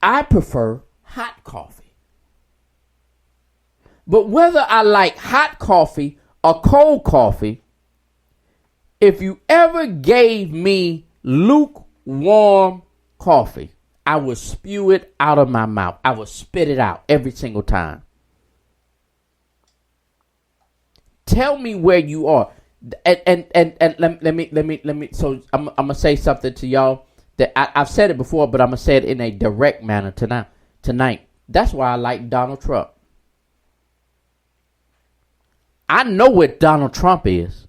I prefer hot coffee. But whether I like hot coffee a cold coffee, if you ever gave me lukewarm coffee, I would spew it out of my mouth. I would spit it out every single time. Tell me where you are. And let me. So I'm gonna say something to y'all that I've said it before, but I'm gonna say it in a direct manner tonight. That's why I like Donald Trump. I know what Donald Trump is.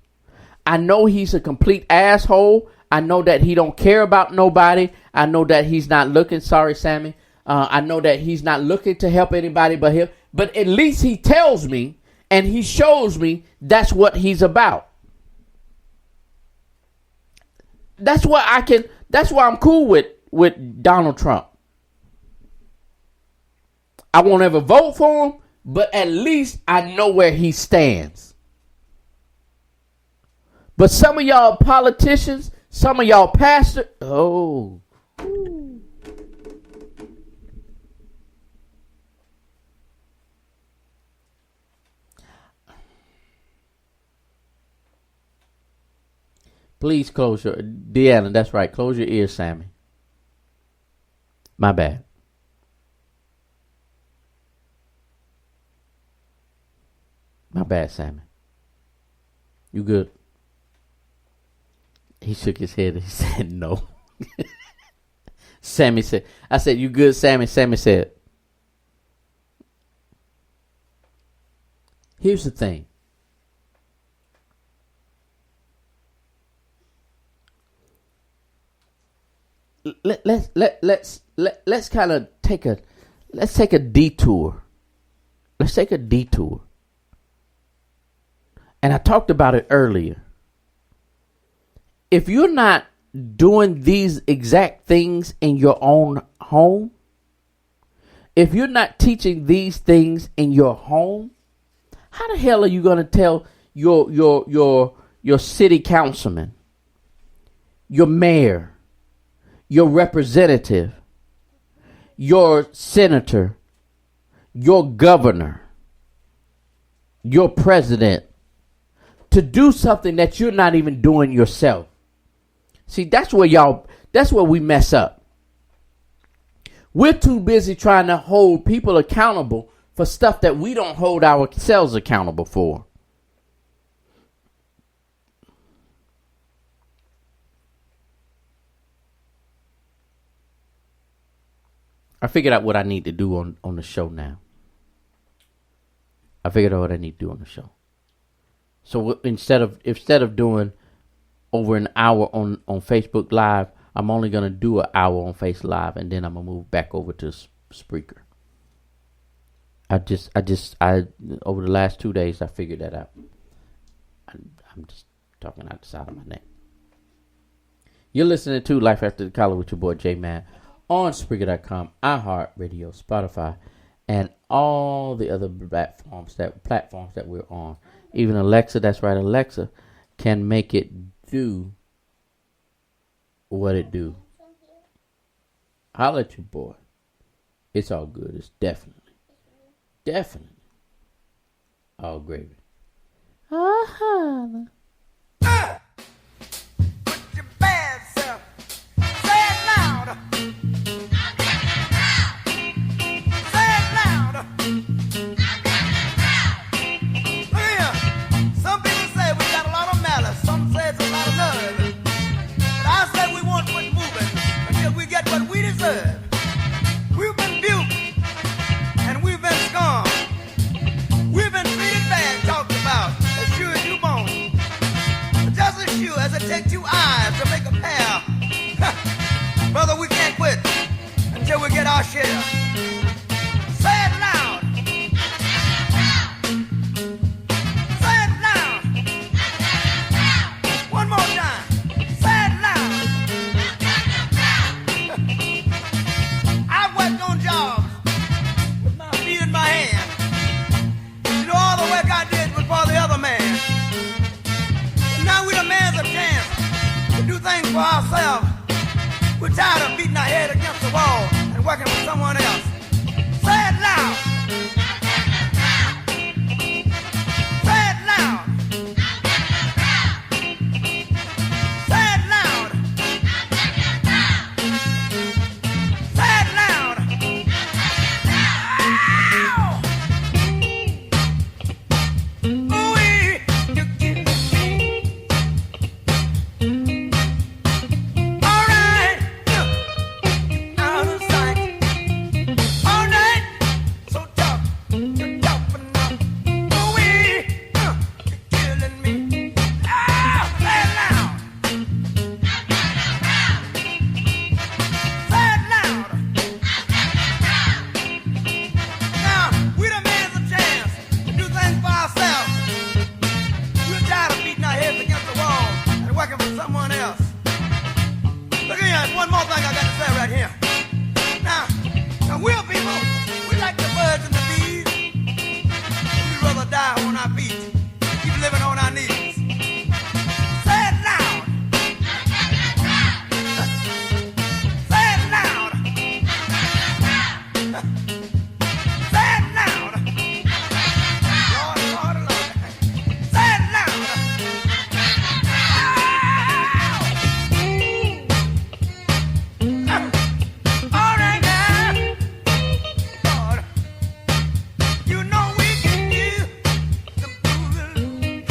I know he's a complete asshole. I know that he don't care about nobody. I know that he's not looking. Sorry, Sammy. I know that he's not looking to help anybody but him. But at least he tells me and he shows me that's what he's about. That's why I'm cool with Donald Trump. I won't ever vote for him, but at least I know where he stands. But some of y'all politicians, some of y'all pastors, please close your, Deanna, that's right. Close your ears, Sammy. My bad. My bad, Sammy. You good? He shook his head and he said no. Sammy said, I said, you good, Sammy? Sammy said, here's the thing. Let's kind of take a detour. Let's take a detour. And I talked about it earlier. If you're not doing these exact things in your own home, if you're not teaching these things in your home, how the hell are you going to tell your city councilman, your mayor, your representative, your senator, your governor, your president to do something that you're not even doing yourself? See, that's where we mess up. We're too busy trying to hold people accountable for stuff that we don't hold ourselves accountable for. I figured out what I need to do on the show now. I figured out what I need to do on the show. So instead of doing over an hour on Facebook Live, I'm only going to do an hour on Face Live, and then I'm going to move back over to Spreaker. I over the last 2 days, I figured that out. I'm just talking out the side of my neck. You're listening to Life After the Collar with your boy J-Man on Spreaker.com, iHeartRadio, Spotify, and all the other platforms that we're on. Even Alexa, that's right, Alexa can make it do what it do. Holla at your boy. It's all good. It's definitely all gravy. Holla. Put your bad self. Say it louder. Say it louder. Look here. Some people say we got a lot of malice. Some say it's a lot of nerve. But I say we won't quit moving until we get what we deserve. We've been buked and we've been scorned. We've been treated bad, talked about, as sure as you born. But just as sure as it takes 2 eyes to make a pair, brother, we can't quit until we get our share. Say it loud. Say it loud. One more time. Say it loud. I've worked on jobs with my feet in my hand. You know, all the work I did was for the other man. But now we demand a chance to do things for ourselves. We're tired of beating our head against the wall and working for someone else. Say it loud. Say it loud. There's one more thing I got to say right here. Now we're people, we like the birds and the bees. We'd rather die on our feet, keep living on our knees. Say it loud. Say it loud. Say it loud. Lord, Lord, Lord. Say it loud. All right now. Lord, you know we can do the blues.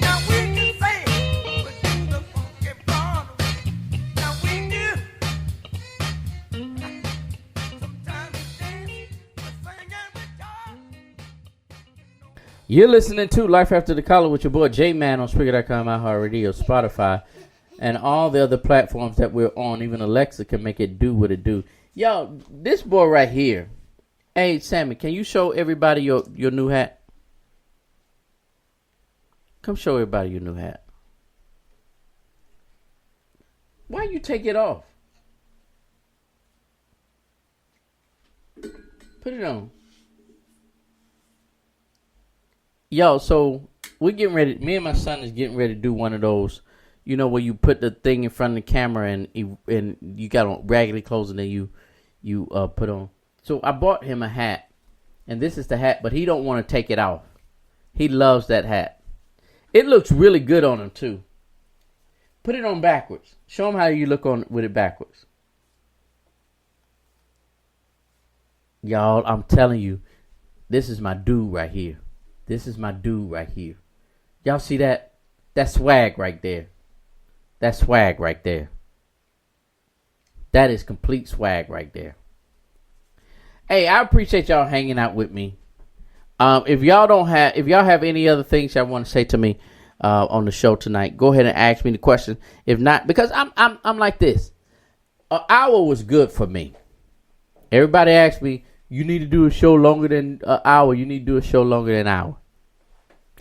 Now we can say we do the funky part. Now we do. Sometimes we dance, we sing and we talk. You're listening to Life After the Collar with your boy J-Man on Spreaker.com, iHeartRadio, Spotify, and all the other platforms that we're on. Even Alexa can make it do what it do. Yo, this boy right here. Hey, Sammy, can you show everybody your new hat? Come show everybody your new hat. Why you take it off? Put it on. Yo, so we're getting ready. Me and my son is getting ready to do one of those, you know, where you put the thing in front of the camera and you got on raggedy clothes and then you put on. So I bought him a hat, and this is the hat, but he don't want to take it off. He loves that hat. It looks really good on him too. Put it on backwards. Show him how you look on with it backwards. Y'all, I'm telling you, this is my dude right here. This is my dude right here. Y'all see that? That's swag right there. That's swag right there. That is complete swag right there. Hey, I appreciate y'all hanging out with me. If y'all have any other things y'all want to say to me on the show tonight, go ahead and ask me the question. If not, because I'm like this. An hour was good for me. Everybody asked me, you need to do a show longer than an hour. You need to do a show longer than an hour.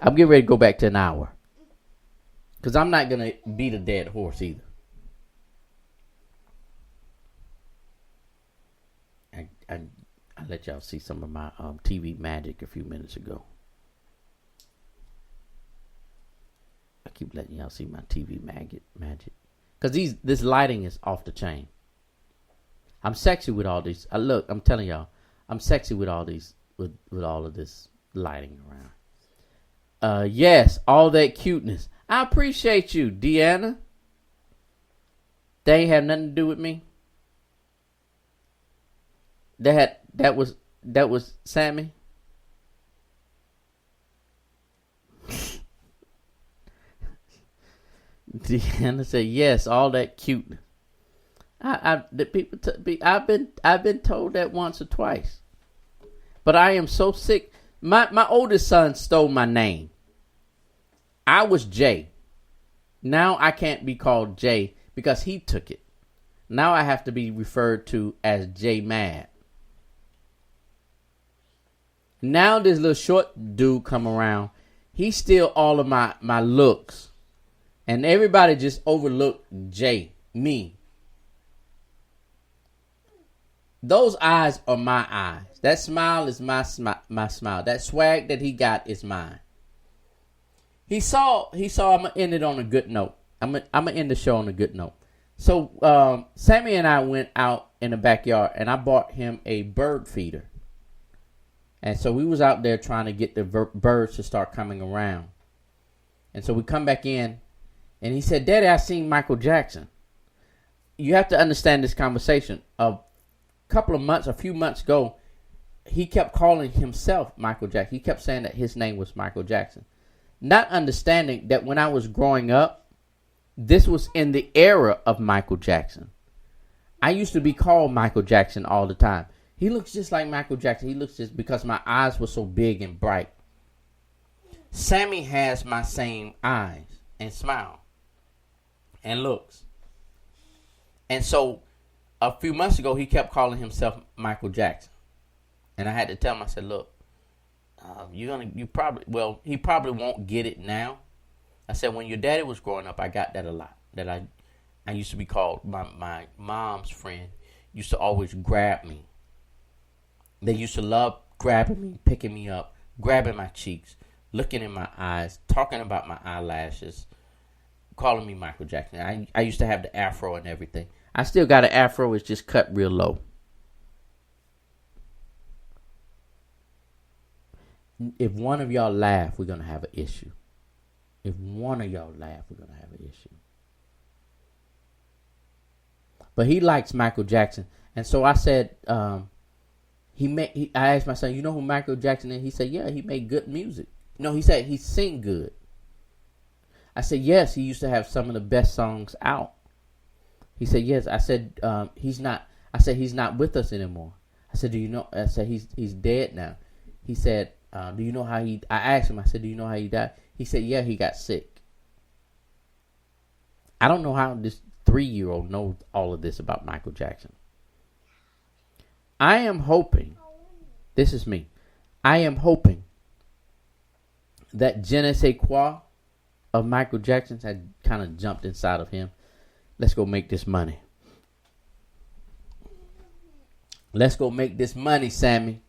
I'm getting ready to go back to an hour. Because I'm not going to beat a dead horse either. I let y'all see some of my TV magic a few minutes ago. I keep letting y'all see my TV magic. Because this lighting is off the chain. I'm sexy with all these. I'm telling y'all. I'm sexy with all these, with all of this lighting around. Yes, all that cuteness. I appreciate you, Deanna. They ain't have nothing to do with me. That was Sammy. Deanna said, "Yes, all that cuteness." The people. I've been told that once or twice, but I am so sick. My oldest son stole my name. I was Jay. Now I can't be called Jay because he took it. Now I have to be referred to as J Mad. Now this little short dude come around. He steal all of my looks. And everybody just overlooked Jay, me. Those eyes are my eyes. That smile is my smile. That swag that he got is mine. He saw I'm going to end it on a good note. I'm going to end the show on a good note. So Sammy and I went out in the backyard and I bought him a bird feeder. And so we was out there trying to get the birds to start coming around. And so we come back in and he said, "Daddy, I seen Michael Jackson." You have to understand this conversation. A few months ago, he kept calling himself Michael Jackson. He kept saying that his name was Michael Jackson. Not understanding that when I was growing up, this was in the era of Michael Jackson. I used to be called Michael Jackson all the time. He looks just like Michael Jackson. He looks just because my eyes were so big and bright. Sammy has my same eyes and smile and looks. And so a few months ago, he kept calling himself Michael Jackson. And I had to tell him, I said, "Look, he probably won't get it now." I said, "When your daddy was growing up, I got that a lot. That I used to be called, my mom's friend used to always grab me. They used to love grabbing me, picking me up, grabbing my cheeks, looking in my eyes, talking about my eyelashes, calling me Michael Jackson. I used to have the afro and everything. I still got an afro, it's just cut real low. If one of y'all laugh, we're going to have an issue. If one of y'all laugh, we're going to have an issue. But he likes Michael Jackson. And so I said, I asked my son, you know who Michael Jackson is? He said, yeah, he made good music. No, he said he sing good. I said, yes, he used to have some of the best songs out. He said, yes. I said, he's not. I said, he's not with us anymore. I said, do you know? I said, he's dead now. He said, do you know how he? I asked him. I said, do you know how he died? He said, yeah, he got sick. I don't know how this 3-year-old knows all of this about Michael Jackson. I am hoping. This is me. I am hoping that je ne sais quoi of Michael Jackson had kind of jumped inside of him. Let's go make this money. Let's go make this money, Sammy.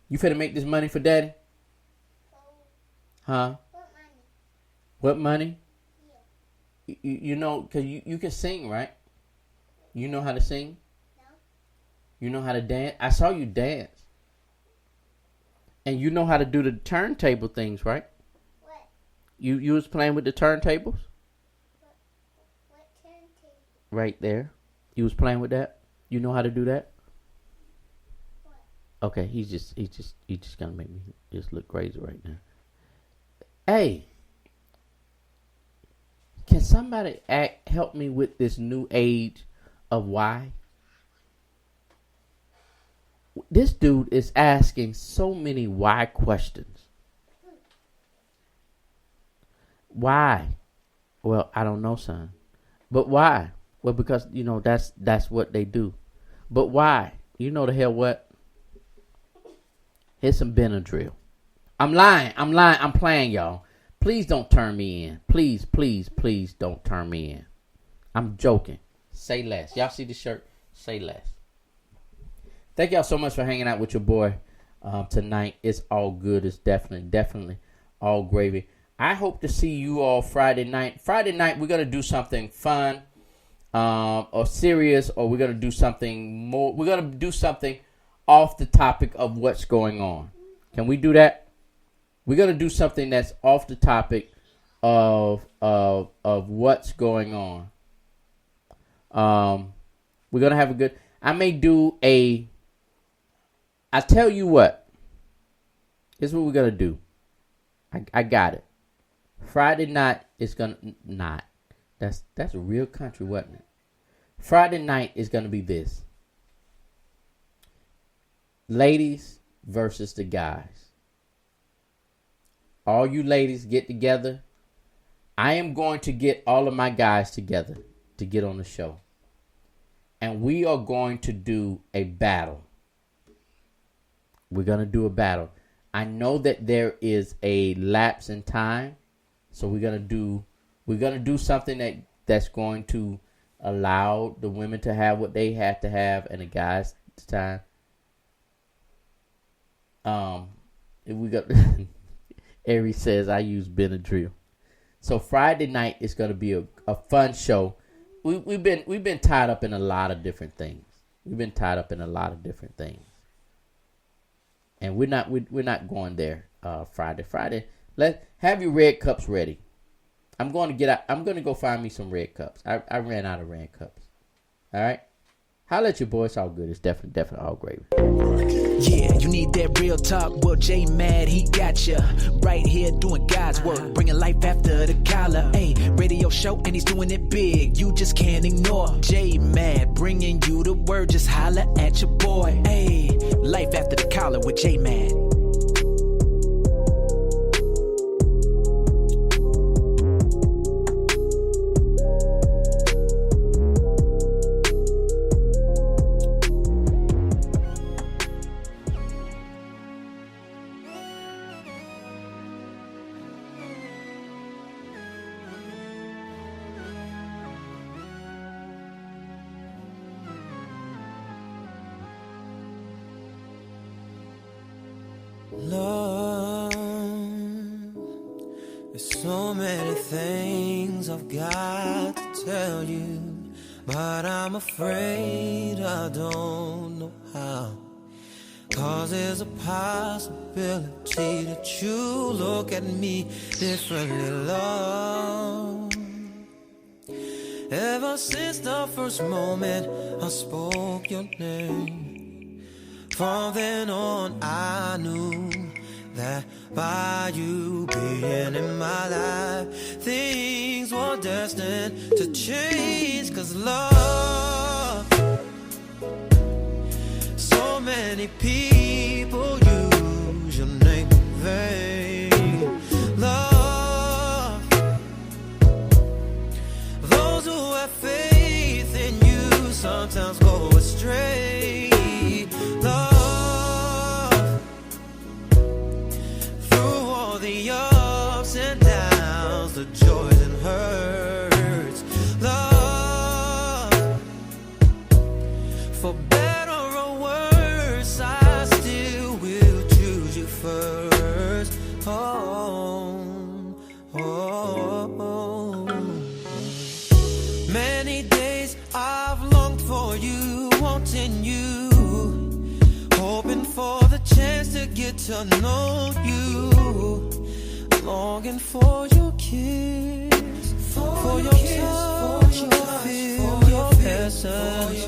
You finna make this money for Daddy? Huh? What money? Yeah. You know, because you can sing, right? You know how to sing? No. You know how to dance? I saw you dance. And you know how to do the turntable things, right? What? You was playing with the turntables? What turntable? Right there. You was playing with that? You know how to do that? What? Okay, he's just gonna make me just look crazy right now. Hey, can somebody help me with this new age of why? This dude is asking so many why questions. Why? Well, I don't know, son. But why? Well, because, you know, that's what they do. But why? You know the hell what? Here's some Benadryl. I'm lying. I'm playing, y'all. Please don't turn me in. Please don't turn me in. I'm joking. Say less. Y'all see the shirt? Say less. Thank y'all so much for hanging out with your boy tonight. It's all good. It's definitely all gravy. I hope to see you all Friday night. Friday night, we're going to do something fun or serious, or we're going to do something more. We're going to do something off the topic of what's going on. Can we do that? We're going to do something that's off the topic of what's going on. We're going to have a good... I may do a... I tell you what. Here's what we're going to do. I got it. Friday night is going to... Not. That's a real country, wasn't it? Friday night is going to be this. Ladies versus the guys. All you ladies get together. I am going to get all of my guys together to get on the show. And we are going to do a battle. We're going to do a battle. I know that there is a lapse in time. So we're going to do something that's going to allow the women to have what they have to have and the guys time. If we got Ari says I use Benadryl. So Friday night is going to be a fun show. We've been tied up in a lot of different things. And we're not going there Friday. Friday, let have your red cups ready. I'm going to go find me some red cups. I ran out of red cups. All right. Holla at your boy. It's all good. It's definitely all great. Yeah, you need that real talk. Well, J Mad, he got ya right here doing God's work, bringing life after the collar. Hey, radio show and he's doing it big. You just can't ignore J Mad, bringing you the word. Just holla at your boy. Hey, life after the collar with J Mad. Love, there's so many things I've got to tell you, but I'm afraid I don't know how. 'Cause there's a possibility that you look at me differently, love. Ever since the first moment I spoke your name, from then on I knew that by you being in my life, things were destined to change. 'Cause love, so many people use your name in vain. Love, those who have faith in you sometimes go astray. Love, through all the ups and downs, the joys and hurts. Love, for better or worse, I still will choose you first. Many days I've longed for you, wanting you, hoping for the chance to get to know you, longing for your kiss, for your touch, your feel, your presence.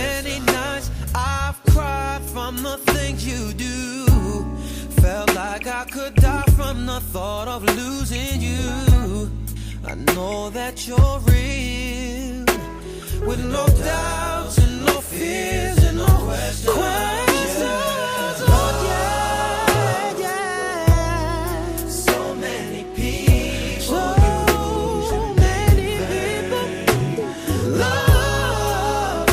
Many nights I've cried from the things you do, felt like I could die from the thought of losing you. I know that you're real, with no doubts and no fears and no questions. Oh yeah, yeah. So many people, so many people. Love,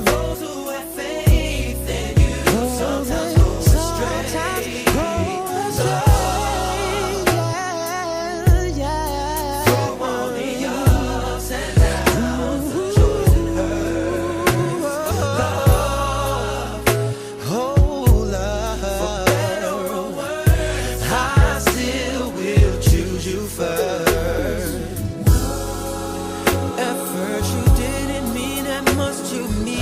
those who have faith in you sometimes go astray. At first you didn't mean that much to me,